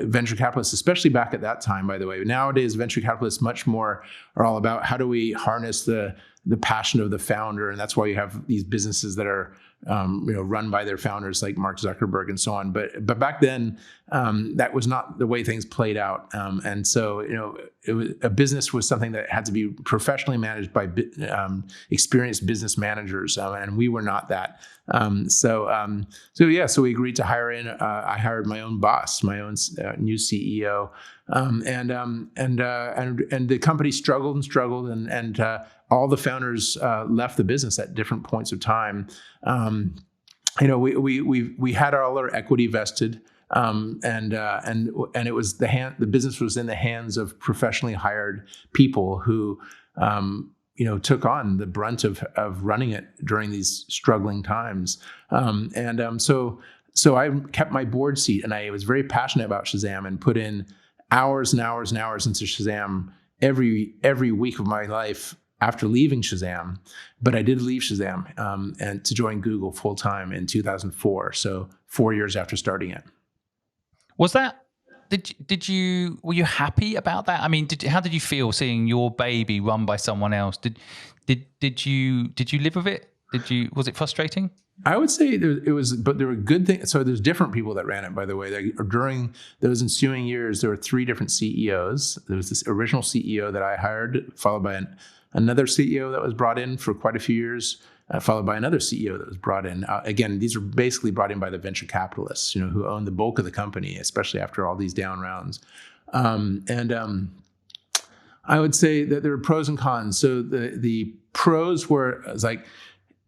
venture capitalists, especially back at that time, by the way. Nowadays, venture capitalists much more are all about how do we harness the passion of the founder, and that's why you have these businesses that are run by their founders like Mark Zuckerberg and so on. But back then, that was not the way things played out, and so a business was something that had to be professionally managed by experienced business managers, and we were not that. So we agreed to hire in. I hired my own boss, my own new CEO, and the company struggled, and all the founders left the business at different points of time. We had all our equity vested, and it was the business was in the hands of professionally hired people who took on the brunt of running it during these struggling times. So I kept my board seat, and I was very passionate about Shazam and put in hours and hours and hours into Shazam every week of my life after leaving Shazam. But I did leave Shazam and to join Google full time in 2004. So 4 years after starting it. Was that? Were you happy about that? I mean, how did you feel seeing your baby run by someone else? Did you live with it? Was it frustrating? I would say it was, but there were good things. So there's different people that ran it, by the way. During those ensuing years, there were 3 different CEOs. There was this original CEO that I hired, followed by another CEO that was brought in for quite a few years, followed by another CEO that was brought in. Again, these were basically brought in by the venture capitalists, who owned the bulk of the company, especially after all these down rounds. I would say that there are pros and cons. So the pros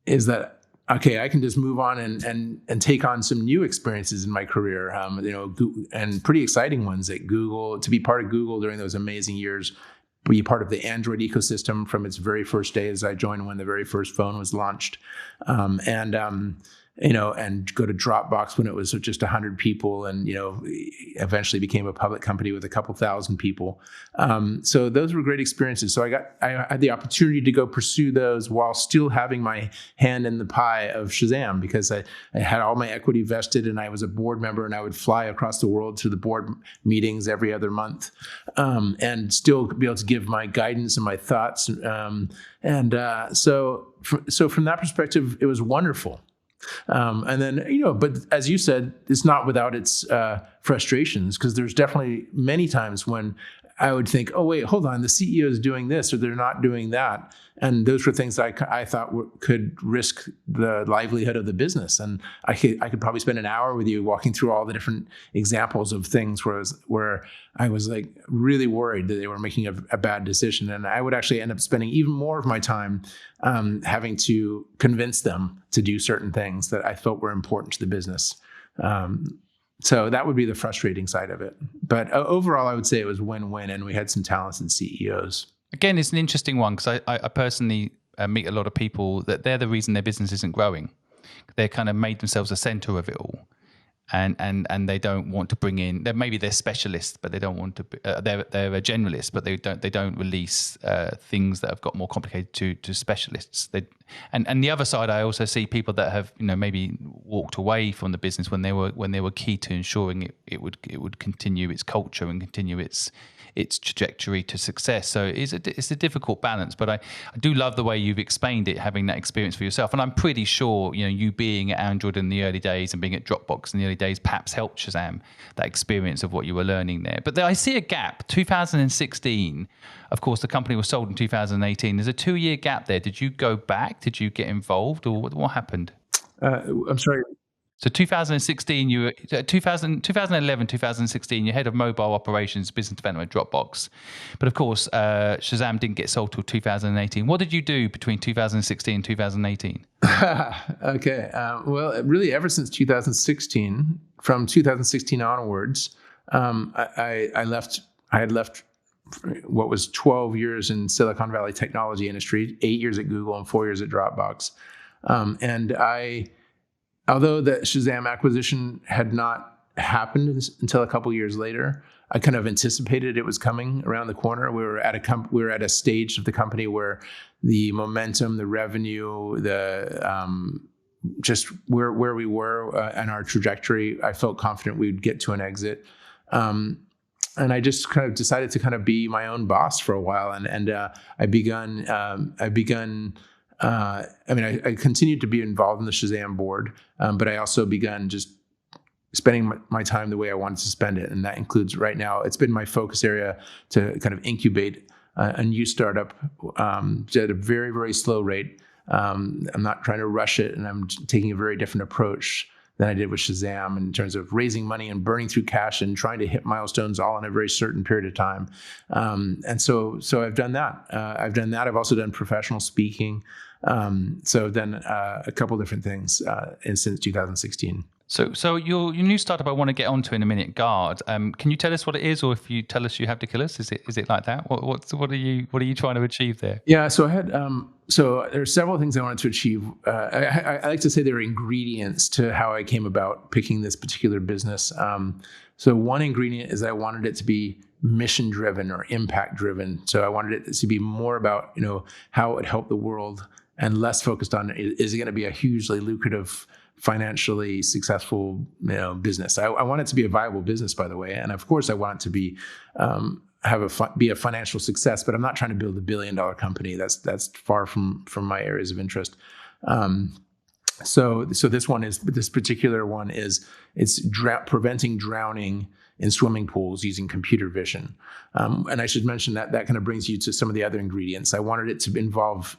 is that okay, I can just move on and take on some new experiences in my career, and pretty exciting ones at Google. To be part of Google during those amazing years, be part of the Android ecosystem from its very first day as I joined when the very first phone was launched, and go to Dropbox when it was just 100 people, and eventually became a public company with a couple thousand people. So those were great experiences. So I had the opportunity to go pursue those while still having my hand in the pie of Shazam, because I had all my equity vested, and I was a board member, and I would fly across the world to the board meetings every other month, and still be able to give my guidance and my thoughts. So from that perspective, it was wonderful. And then, but as you said, it's not without its frustrations, because there's definitely many times when I would think, oh, wait, hold on, the CEO is doing this or they're not doing that. And those were things I thought could risk the livelihood of the business. And I could probably spend an hour with you walking through all the different examples of things where I was like really worried that they were making a bad decision. And I would actually end up spending even more of my time having to convince them to do certain things that I felt were important to the business. So that would be the frustrating side of it. But overall, I would say it was win-win, and we had some talented CEOs. Again, it's an interesting one, because I personally meet a lot of people that they're the reason their business isn't growing. They kind of made themselves a center of it all. And they don't want to bring in. They're specialists, but they don't want to. They're a generalist, but they don't release things that have got more complicated to specialists. And the other side, I also see people that have maybe walked away from the business when they were key to ensuring it would continue its culture and continue its trajectory to success. So it's a difficult balance, but I do love the way you've explained it, having that experience for yourself. And I'm pretty sure, you being at Android in the early days and being at Dropbox in the early days perhaps helped Shazam, that experience of what you were learning there. But I see a gap. 2016, of course, the company was sold in 2018. There's a 2-year gap there. Did you go back? Did you get involved, or what happened? I'm sorry. So 2016, 2011, 2016, you're head of mobile operations, business development at Dropbox. But of course, Shazam didn't get sold till 2018. What did you do between 2016 and 2018? Okay. Well, really, ever since 2016, from 2016 onwards, I had left what was 12 years in Silicon Valley technology industry, 8 years at Google and 4 years at Dropbox. Although the Shazam acquisition had not happened until a couple years later, I kind of anticipated it was coming around the corner. We were at a stage of the company where the momentum, the revenue, just where we were and our trajectory, I felt confident we'd get to an exit. And I just kind of decided to kind of be my own boss for a while, and I continued to be involved in the Shazam board, but I also began just spending my time the way I wanted to spend it. And that includes right now, it's been my focus area to kind of incubate a new startup at a very, very slow rate. I'm not trying to rush it, and I'm taking a very different approach than I did with Shazam in terms of raising money and burning through cash and trying to hit milestones all in a very certain period of time. And so I've done that. I've also done professional speaking. So I've done a couple different things since 2016. So your new startup I want to get onto in a minute, Guard. Can you tell us what it is, or if you tell us you have to kill us, is it like that? What are you trying to achieve there? Yeah, so I had so there are several things I wanted to achieve. I like to say there are ingredients to how I came about picking this particular business. So one ingredient is that I wanted it to be mission driven or impact driven. So I wanted it to be more about how it would help the world, and less focused on is it going to be a hugely lucrative, financially successful business. I want it to be a viable business, by the way, and of course I want it to be be a financial success. But I'm not trying to build $1 billion company. That's far from my areas of interest. So this particular one is preventing drowning in swimming pools using computer vision. And I should mention that kind of brings you to some of the other ingredients. I wanted it to involve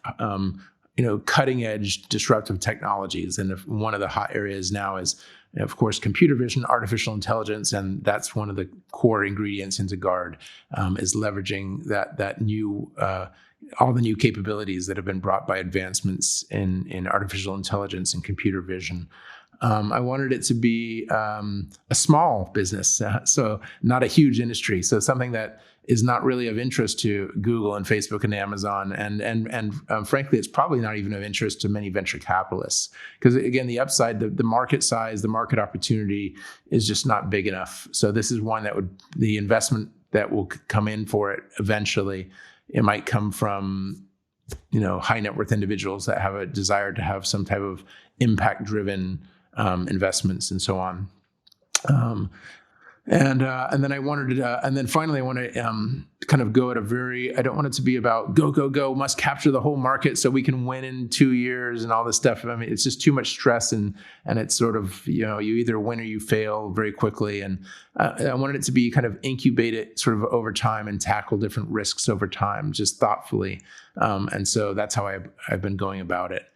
cutting edge disruptive technologies. And one of the hot areas now is, of course, computer vision, artificial intelligence. And that's one of the core ingredients into Guard, is leveraging that new, all the new capabilities that have been brought by advancements in artificial intelligence and computer vision. I wanted it to be a small business, so not a huge industry. So something that is not really of interest to Google and Facebook and Amazon, and frankly, it's probably not even of interest to many venture capitalists, because again, the upside, the market size, the market opportunity is just not big enough. So this is one that the investment that will come in for it eventually, it might come from high net worth individuals that have a desire to have some type of impact driven investments and so on. And then I wanted to, and then finally I want to kind of go at I don't want it to be about go, must capture the whole market so we can win in 2 years and all this stuff. I mean, it's just too much stress, and it's sort of, you either win or you fail very quickly. And I wanted it to be kind of incubated sort of over time and tackle different risks over time, just thoughtfully. And so that's how I've been going about it.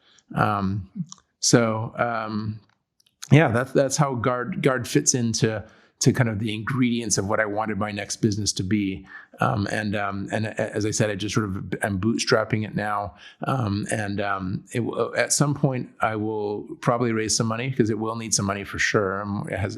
That's how Guard fits into kind of the ingredients of what I wanted my next business to be. And as I said, I just sort of am bootstrapping it now. At some point I will probably raise some money, because it will need some money for sure.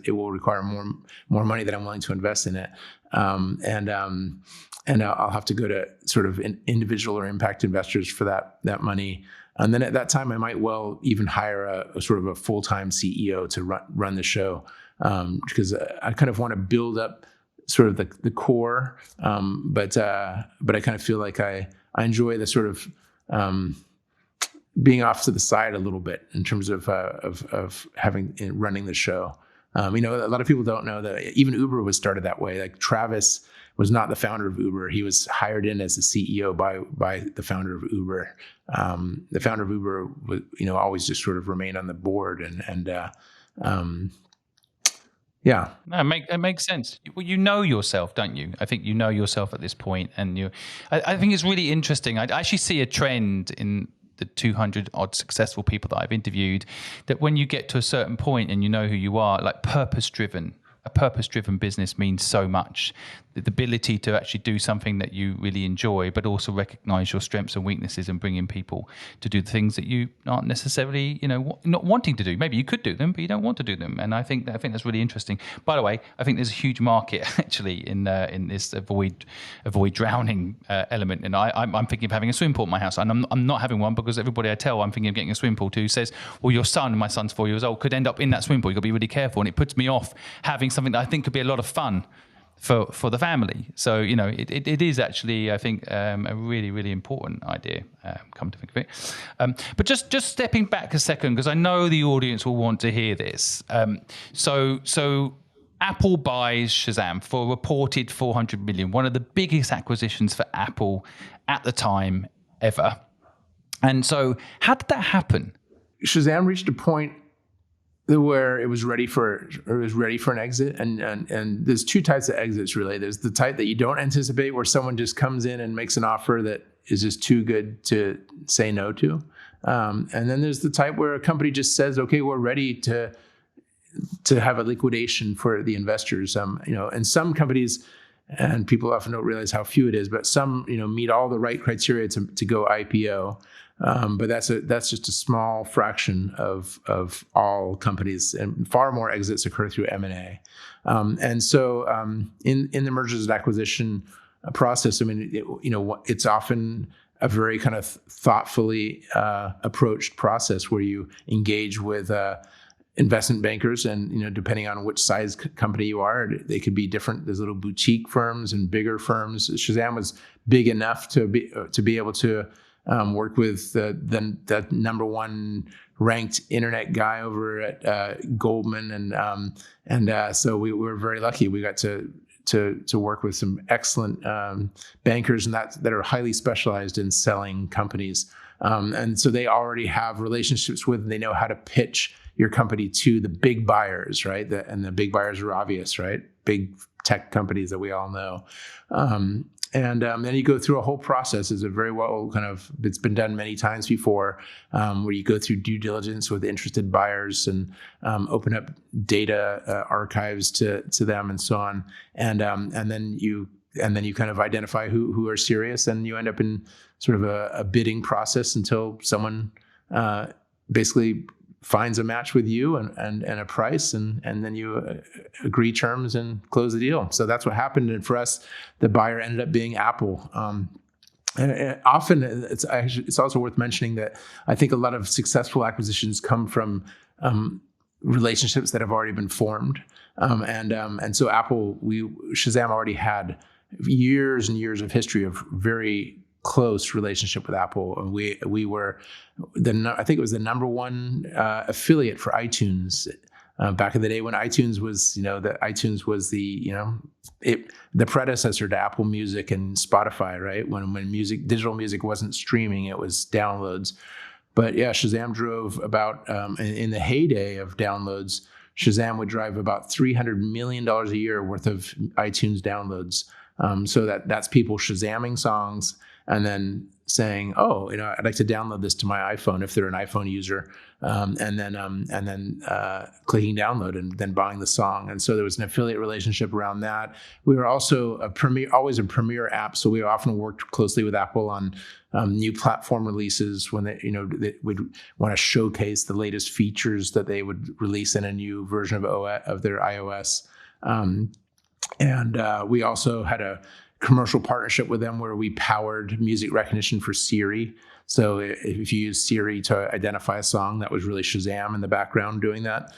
It will require more money than I'm willing to invest in it. And I'll have to go to sort of individual or impact investors for that money. And then at that time, I might well even hire a sort of a full-time CEO to run the show, because I kind of want to build up sort of the core, but I kind of feel like I enjoy the sort of being off to the side a little bit in terms of running the show. A lot of people don't know that even Uber was started that way. Like Travis was not the founder of Uber. He was hired in as the CEO by the founder of Uber. The founder of Uber was, always just sort of remained on the board yeah. No, it makes sense. Well, you know yourself, don't you? I think you know yourself at this point, and I think it's really interesting. I actually see a trend in the 200 odd successful people that I've interviewed, that when you get to a certain point and you know who you are, like a purpose-driven business means so much. The ability to actually do something that you really enjoy, but also recognize your strengths and weaknesses and bring in people to do the things that you aren't necessarily, not wanting to do. Maybe you could do them, but you don't want to do them. And I think that's really interesting. By the way, I think there's a huge market actually in this avoid drowning element. And I'm thinking of having a swimming pool at my house, and I'm not having one because everybody I tell I'm thinking of getting a swimming pool to says, well, my son's 4 years old, could end up in that swimming pool. You've got to be really careful. And it puts me off having something that I think could be a lot of fun for the family. So, it is actually, I think, a really, really important idea, come to think of it. But just stepping back a second, because I know the audience will want to hear this. So Apple buys Shazam for a reported $400 million, one of the biggest acquisitions for Apple at the time ever. And so how did that happen? Shazam reached a point where it was ready for an exit, and there's two types of exits really. There's the type that you don't anticipate, where someone just comes in and makes an offer that is just too good to say no to, and then there's the type where a company just says, okay, we're ready to have a liquidation for the investors. And some companies, and people often don't realize how few it is, but some meet all the right criteria to go IPO. But that's just a small fraction of all companies, and far more exits occur through M&A. And so in the mergers and acquisition process, it's often a very kind of thoughtfully approached process where you engage with investment bankers, and depending on which size company you are, they could be different. There's little boutique firms and bigger firms. Shazam was big enough to be able to work with the number one ranked internet guy over at Goldman, and so we were very lucky. We got to work with some excellent bankers, and that are highly specialized in selling companies, and so they already have relationships with, and they know how to pitch your company to the big buyers, right? And the big buyers are obvious, right? Big tech companies that we all know. And then you go through a whole process. It's it's been done many times before, where you go through due diligence with interested buyers and open up data archives to them and so on. And then you kind of identify who are serious, and you end up in sort of a bidding process until someone basically finds a match with you and a price, and then you agree terms and close the deal. So that's what happened. And for us, the buyer ended up being Apple. And often it's also worth mentioning that I think a lot of successful acquisitions come from relationships that have already been formed. And so Shazam already had years and years of history of very close relationship with Apple. And we were I think it was the number one affiliate for iTunes back in the day when iTunes was, iTunes was the predecessor to Apple Music and Spotify, right? When digital music wasn't streaming, it was downloads. But yeah, Shazam drove about, in the heyday of downloads, Shazam would drive about $300 million a year worth of iTunes downloads. So that's people Shazamming songs and then saying, "Oh, I'd like to download this to my iPhone," if they're an iPhone user, and then clicking download and then buying the song. And so there was an affiliate relationship around that. We were also always a premier app, so we often worked closely with Apple on new platform releases when they would want to showcase the latest features that they would release in a new version of their iOS. And we also had a commercial partnership with them where we powered music recognition for Siri. So if you use Siri to identify a song, that was really Shazam in the background doing that.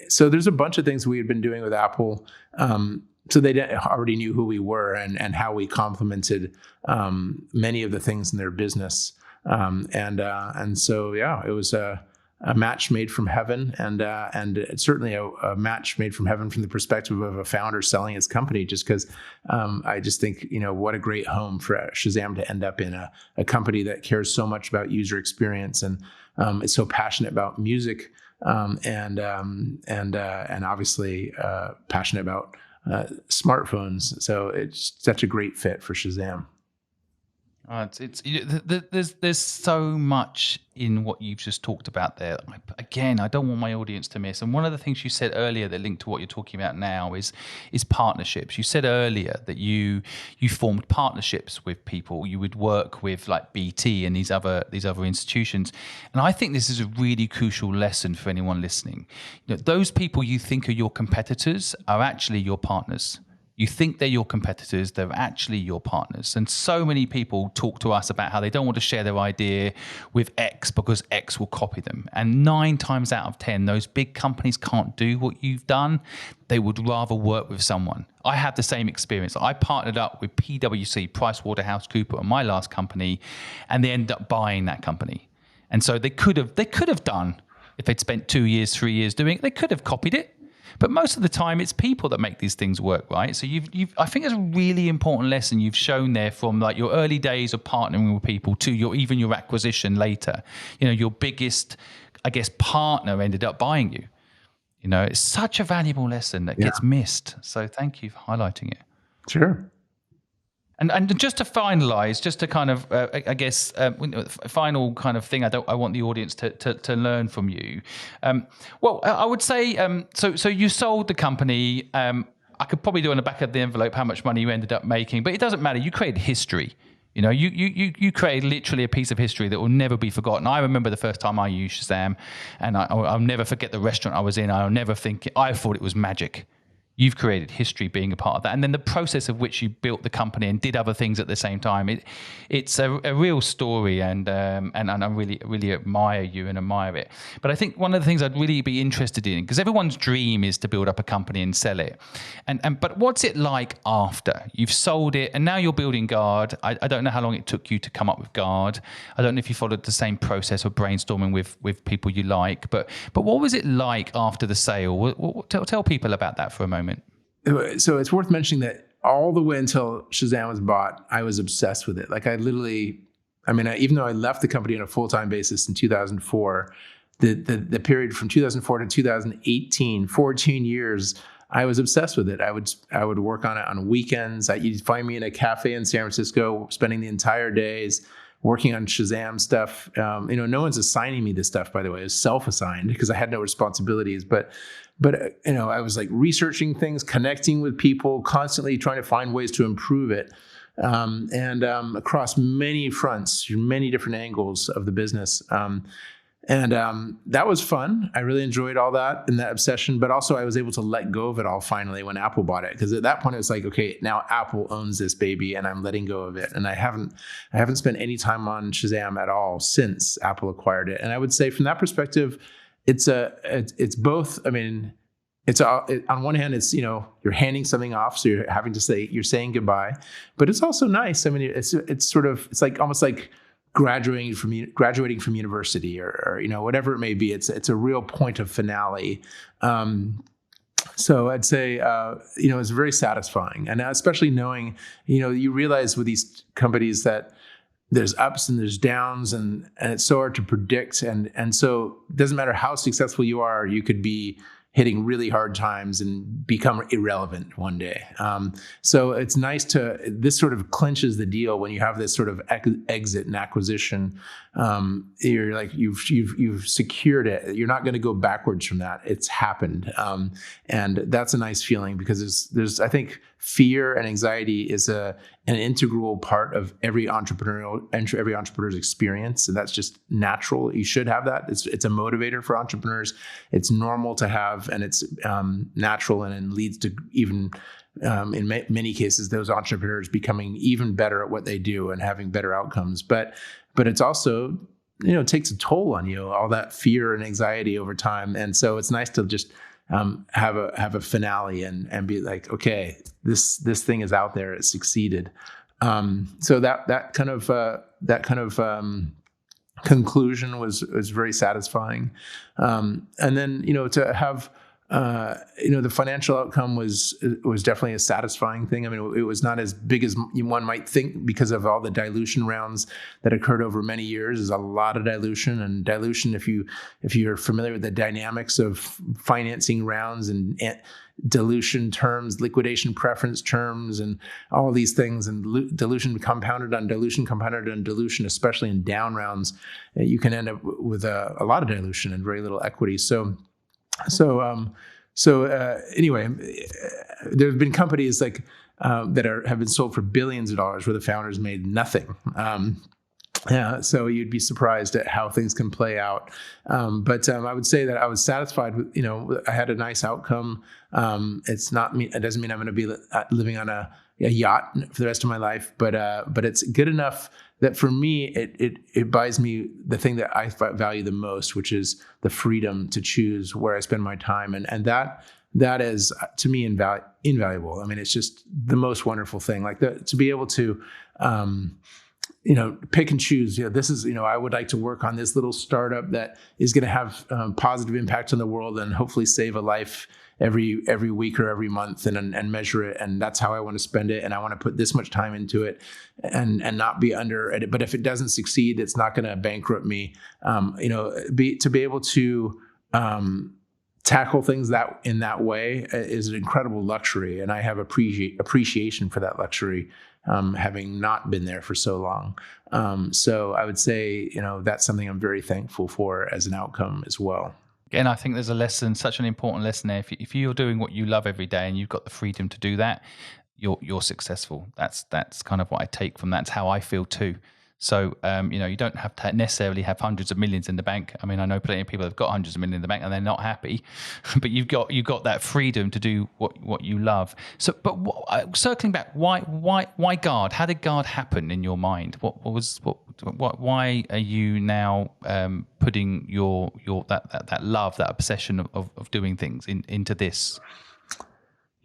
So there's a bunch of things we had been doing with Apple. So they already knew who we were and how we complemented many of the things in their business. And so, yeah, it was a match made from heaven, and it's certainly a match made from heaven from the perspective of a founder selling his company, just because I just think, what a great home for Shazam to end up in, a company that cares so much about user experience and is so passionate about music and obviously passionate about smartphones. So it's such a great fit for Shazam. There's so much in what you've just talked about there. Again, I don't want my audience to miss. And one of the things you said earlier that linked to what you're talking about now is partnerships. You said earlier that you formed partnerships with people. You would work with like BT and these other institutions. And I think this is a really crucial lesson for anyone listening. Those people you think are your competitors are actually your partners. You think they're your competitors, they're actually your partners. And so many people talk to us about how they don't want to share their idea with X because X will copy them. And 9 times out of 10, those big companies can't do what you've done. They would rather work with someone. I had the same experience. I partnered up with PwC, PricewaterhouseCoopers, on my last company, and they ended up buying that company. And so they could have done, if they'd spent 2 years, 3 years doing it, they could have copied it. But most of the time, it's people that make these things work, right? So I think it's a really important lesson you've shown there from like your early days of partnering with people to even your acquisition later. Your biggest, I guess, partner ended up buying you. It's such a valuable lesson that gets missed. So thank you for highlighting it. Sure. And just to finalize, just to kind of, final kind of thing I want the audience to learn from you. I would say, so you sold the company. I could probably do on the back of the envelope how much money you ended up making, but it doesn't matter. You created history. You created literally a piece of history that will never be forgotten. I remember the first time I used Shazam, and I'll never forget the restaurant I was in. I thought it was magic. You've created history being a part of that. And then the process of which you built the company and did other things at the same time, it's a real story, and I really, really admire you and admire it. But I think one of the things I'd really be interested in, because everyone's dream is to build up a company and sell it. But what's it like after you've sold it and now you're building Guard? I don't know how long it took you to come up with Guard. I don't know if you followed the same process of brainstorming with people you like, but what was it like after the sale? Tell people about that for a moment. So it's worth mentioning that all the way until Shazam was bought, I was obsessed with it. Like even though I left the company on a full-time basis in 2004, the period from 2004 to 2018, 14 years, I was obsessed with it. I would work on it on weekends. You'd find me in a cafe in San Francisco, spending the entire days working on Shazam stuff. No one's assigning me this stuff, by the way. It's self-assigned because I had no responsibilities. But I was like researching things, connecting with people, constantly trying to find ways to improve it, and across many fronts, many different angles of the business. And that was fun. I really enjoyed all that and that obsession, but also I was able to let go of it all finally when Apple bought it. Because at that point it was like, okay, now Apple owns this baby and I'm letting go of it. And I haven't spent any time on Shazam at all since Apple acquired it. And I would say from that perspective, it's both. I mean, on one hand, it's, you're handing something off, so you're saying goodbye, but it's also nice. I mean, it's like almost like graduating from university or whatever it may be. It's a real point of finale. So I'd say it's very satisfying, and especially knowing you realize with these companies that there's ups and there's downs, and it's so hard to predict, and so it doesn't matter how successful you are, you could be hitting really hard times and become irrelevant one day. So it's nice this sort of clinches the deal when you have this sort of exit and acquisition. You're like, you've secured it. You're not going to go backwards from that. It's happened. And that's a nice feeling, because there's I think fear and anxiety is an integral part of every entrepreneur's experience, and that's just natural. You should have that. It's a motivator for entrepreneurs. It's normal to have, and it's natural, and it leads to even in many cases those entrepreneurs becoming even better at what they do and having better outcomes. But it's also it takes a toll on you, all that fear and anxiety over time, and so it's nice to just have a finale and be like, okay, this thing is out there, it succeeded. So that kind of conclusion was very satisfying. And then to have the financial outcome was definitely a satisfying thing. I mean, it was not as big as one might think because of all the dilution rounds that occurred over many years. There's a lot of dilution, and dilution, if you're familiar with the dynamics of financing rounds and dilution terms, liquidation preference terms, and all these things, and dilution compounded on dilution, especially in down rounds, you can end up with a lot of dilution and very little equity. Anyway, there have been companies like that have been sold for billions of dollars where the founders made nothing. So you'd be surprised at how things can play out. But I would say that I was satisfied with, I had a nice outcome. It doesn't mean I'm going to be living on a yacht for the rest of my life, but it's good enough that for me, it buys me the thing that I value the most, which is the freedom to choose where I spend my time. And that is, to me, invaluable. I mean, it's just the most wonderful thing, to be able to, pick and choose. This is, I would like to work on this little startup that is going to have positive impact on the world and hopefully save a life every week or every month, and measure it. And that's how I want to spend it. And I want to put this much time into it and not be under it. But if it doesn't succeed, it's not going to bankrupt me. To be able to tackle things in that way is an incredible luxury. And I have appreciation for that luxury, having not been there for so long. So I would say, that's something I'm very thankful for as an outcome as well. Again, I think there's a lesson, such an important lesson there. If you're doing what you love every day and you've got the freedom to do that, you're successful. That's kind of what I take from that. That's how I feel too. So, you don't have to necessarily have hundreds of millions in the bank. I mean, I know plenty of people have got hundreds of millions in the bank and they're not happy, but you've got that freedom to do what you love. So, but circling back, why Guard? How did Guard happen in your mind? Why are you now putting your that love, that obsession of doing things into this?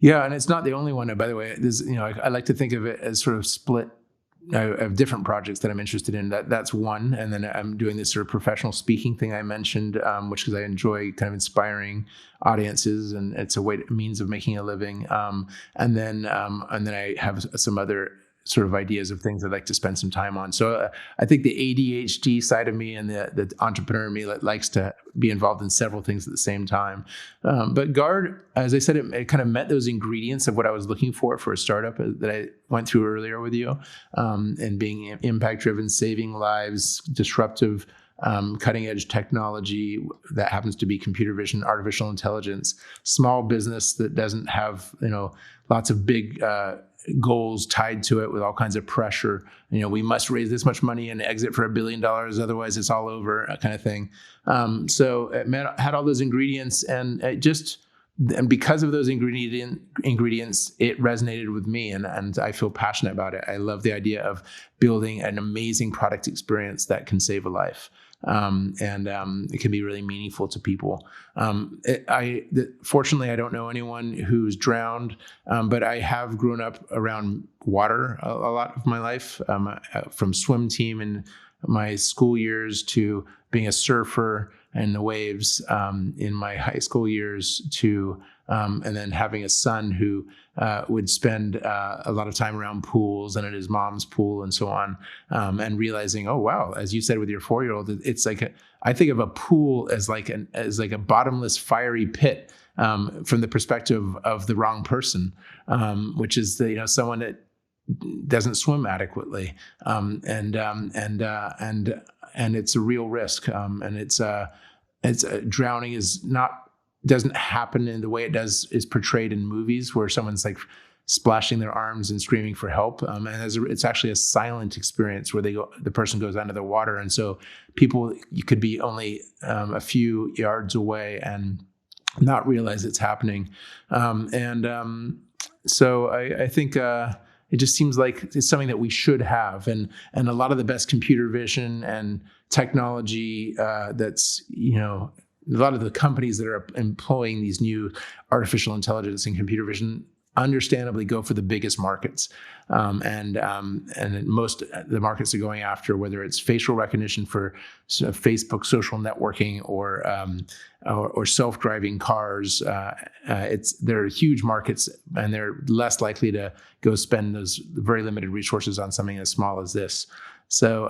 Yeah, and it's not the only one. By the way, there's I like to think of it as sort of split. I have different projects that I'm interested in. That's one, and then I'm doing this sort of professional speaking thing I mentioned, which because I enjoy kind of inspiring audiences, and it's a means of making a living. And then I have some other sort of ideas of things I'd like to spend some time on. So I think the ADHD side of me and the entrepreneur in me likes to be involved in several things at the same time. But Guard, as I said, it kind of met those ingredients of what I was looking for a startup that I went through earlier with you, and being impact-driven, saving lives, disruptive, cutting-edge technology that happens to be computer vision, artificial intelligence, small business that doesn't have lots of big goals tied to it with all kinds of pressure. We must raise this much money and exit for $1 billion, otherwise it's all over, kind of thing. So it had all those ingredients, and because of those ingredients, it resonated with me, and I feel passionate about it. I love the idea of building an amazing product experience that can save a life. And it can be really meaningful to people. Fortunately, I don't know anyone who's drowned, but I have grown up around water a lot of my life, from swim team in my school years to being a surfer in the waves in my high school years to and then having a son who would spend a lot of time around pools and at his mom's pool and so on, and realizing, oh wow, as you said with your 4-year-old, it's like I think of a pool as like a bottomless fiery pit from the perspective of the wrong person, which is someone that doesn't swim adequately, and it's a real risk, and it's drowning doesn't happen in the way is portrayed in movies where someone's like splashing their arms and screaming for help. And it's actually a silent experience where the person goes under the water. And so you could be only a few yards away and not realize it's happening. So I think it just seems like it's something that we should have. And a lot of the best computer vision and technology that's, a lot of the companies that are employing these new artificial intelligence and computer vision understandably go for the biggest markets. And most of the markets are going after, whether it's facial recognition for Facebook social networking or self-driving cars. They're huge markets, and they're less likely to go spend those very limited resources on something as small as this. So,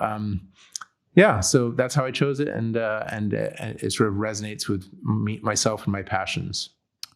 so that's how I chose it, and it sort of resonates with myself and my passions.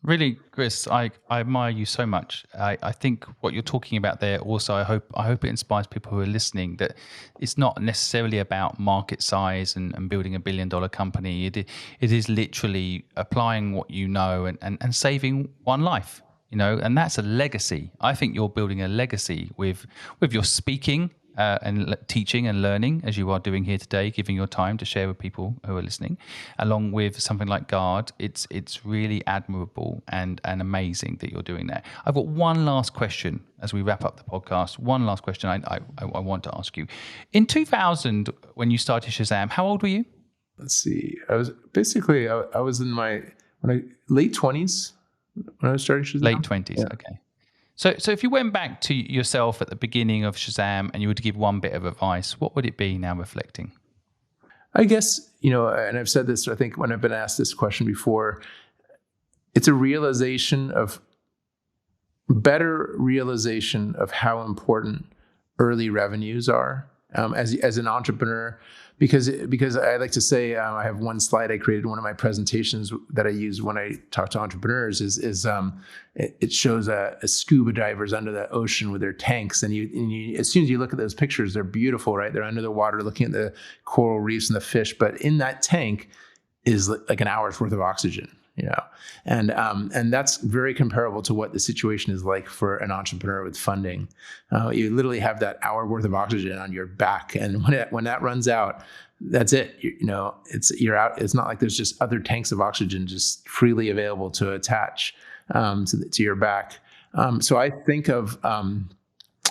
Really, Chris, I admire you so much. I think what you're talking about there also, I hope it inspires people who are listening that it's not necessarily about market size and building $1 billion company. It is literally applying what you know and saving one life, and that's a legacy. I think you're building a legacy with your speaking, and teaching and learning, as you are doing here today, giving your time to share with people who are listening, along with something like Guard. It's really admirable and amazing that you're doing that. I've got one last question as we wrap up the podcast. One last question I want to ask you. In 2000, when you started Shazam, how old were you? Let's see. I was in my late 20s when I was starting Shazam. Late 20s, yeah. Okay. So if you went back to yourself at the beginning of Shazam and you were to give one bit of advice, what would it be now reflecting? I guess, and I've said this, I think, when I've been asked this question before, it's a better realization of how important early revenues are as an entrepreneur. Because I like to say, I have one slide I created in one of my presentations that I use when I talk to entrepreneurs it shows a scuba divers under the ocean with their tanks, and you as soon as you look at those pictures, they're beautiful, right? They're under the water looking at the coral reefs and the fish, but in that tank is like an hour's worth of oxygen. And that's very comparable to what the situation is like for an entrepreneur with funding. You literally have that hour worth of oxygen on your back, and when that runs out, that's it. You're out. It's not like there's just other tanks of oxygen just freely available to attach to your back. So I think of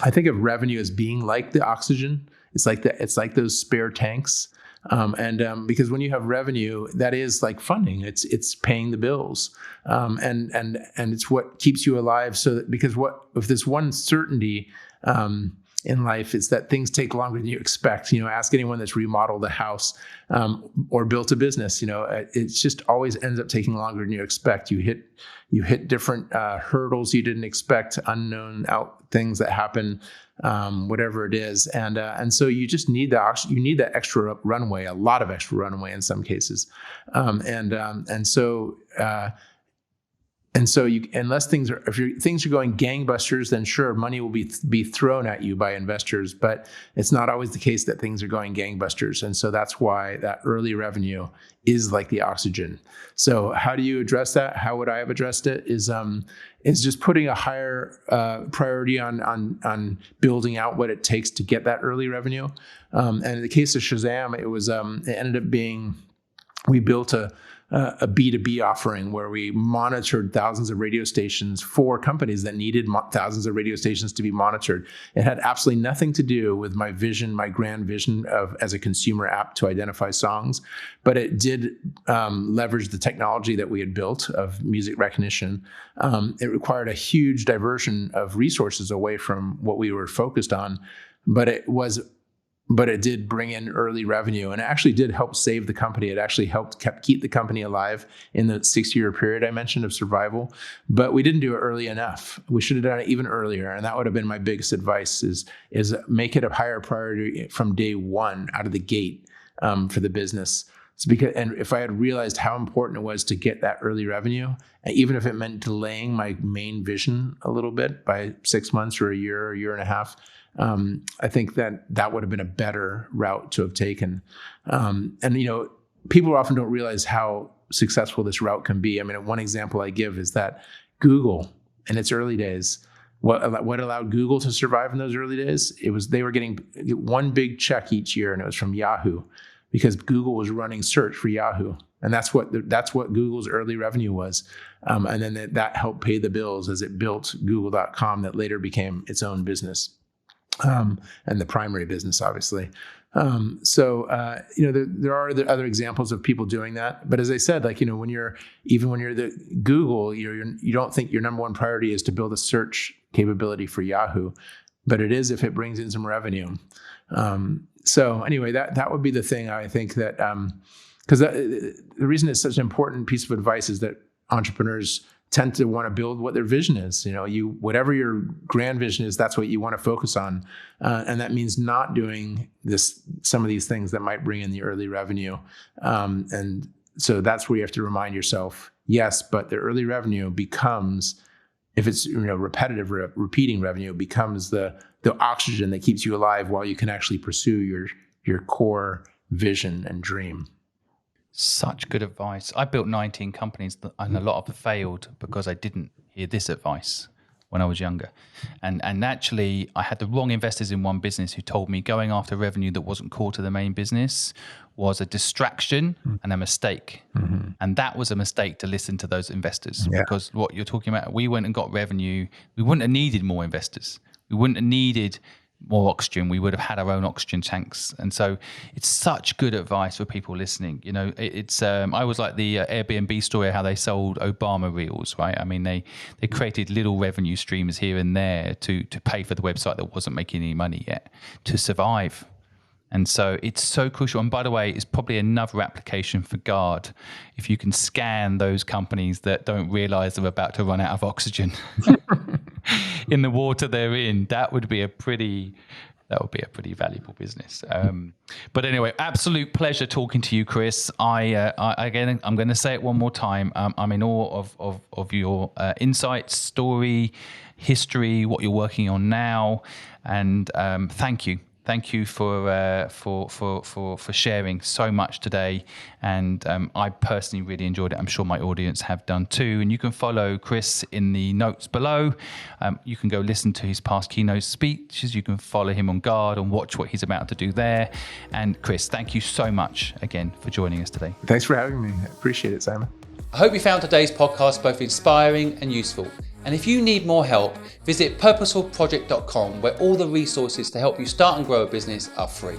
revenue as being like the oxygen. It's like those spare tanks. Because when you have revenue, that is like funding. It's paying the bills, and it's what keeps you alive. So that, because if there's one certainty in life, it's that things take longer than you expect. Ask anyone that's remodeled a house or built a business. It's just always ends up taking longer than you expect. You hit different hurdles you didn't expect, unknown things that happen. Whatever it is, and so you just need that extra runway, a lot of extra runway in some cases, and so And so if things are going gangbusters, then sure, money will be thrown at you by investors, but it's not always the case that things are going gangbusters. And so that's why that early revenue is like the oxygen. So how do you address that? How would I have addressed it? Is just putting a higher priority on building out what it takes to get that early revenue. And in the case of Shazam, it ended up being, we built a B2B offering where we monitored thousands of radio stations for companies that needed thousands of radio stations to be monitored. It had absolutely nothing to do with my vision, my grand vision of as a consumer app to identify songs, but it did leverage the technology that we had built of music recognition. It required a huge diversion of resources away from what we were focused on, but it did bring in early revenue, and it actually did help save the company. It actually keep the company alive in the 6-year period I mentioned of survival, but we didn't do it early enough. We should have done it even earlier, and that would have been my biggest advice is make it a higher priority from day one out of the gate for the business. And if I had realized how important it was to get that early revenue, even if it meant delaying my main vision a little bit by 6 months or a year and a half, I think that would have been a better route to have taken. And people often don't realize how successful this route can be. I mean, one example I give is that Google, in its early days, what allowed Google to survive in those early days? They were getting one big check each year, and it was from Yahoo, because Google was running search for Yahoo, and that's what Google's early revenue was. And then that helped pay the bills as it built Google.com, that later became its own business. And the primary business, obviously. There are other examples of people doing that. But as I said, when you're the Google, you don't think your number one priority is to build a search capability for Yahoo, but it is if it brings in some revenue. So anyway, that would be the thing I think that, because the reason it's such an important piece of advice is that entrepreneurs tend to want to build what their vision is. Whatever your grand vision is, that's what you want to focus on. And that means not doing some of these things that might bring in the early revenue. And so that's where you have to remind yourself, yes, but the early revenue becomes, if it's repetitive, repeating revenue, becomes the oxygen that keeps you alive while you can actually pursue your core vision and dream. Such good advice. I built 19 companies and a lot of them failed because I didn't hear this advice when I was younger. And actually, I had the wrong investors in one business who told me going after revenue that wasn't core to the main business was a distraction and a mistake. Mm-hmm. And that was a mistake to listen to those investors, because what you're talking about, we went and got revenue. We wouldn't have needed more investors. We wouldn't have needed more oxygen. We would have had our own oxygen tanks. And so it's such good advice for people listening. It's I was like the Airbnb story, how they sold Obama reels, right? I mean, they created little revenue streams here and there to pay for the website that wasn't making any money yet, to survive. And so it's so crucial. And by the way, it's probably another application for Guard. If you can scan those companies that don't realize they're about to run out of oxygen in the water they're in, that would be a pretty valuable business. But anyway, absolute pleasure talking to you, Chris. Again, I'm going to say it one more time. I'm in awe of your insights, story, history, what you're working on now, and thank you. Thank you for sharing so much today, and I personally really enjoyed it. I'm sure my audience have done too. And you can follow Chris in the notes below. You can go listen to his past keynote speeches. You can follow him on Guard and watch what he's about to do there. And Chris, thank you so much again for joining us today. Thanks for having me. I appreciate it, Simon. I hope you found today's podcast both inspiring and useful. And if you need more help, visit purposefulproject.com, where all the resources to help you start and grow a business are free.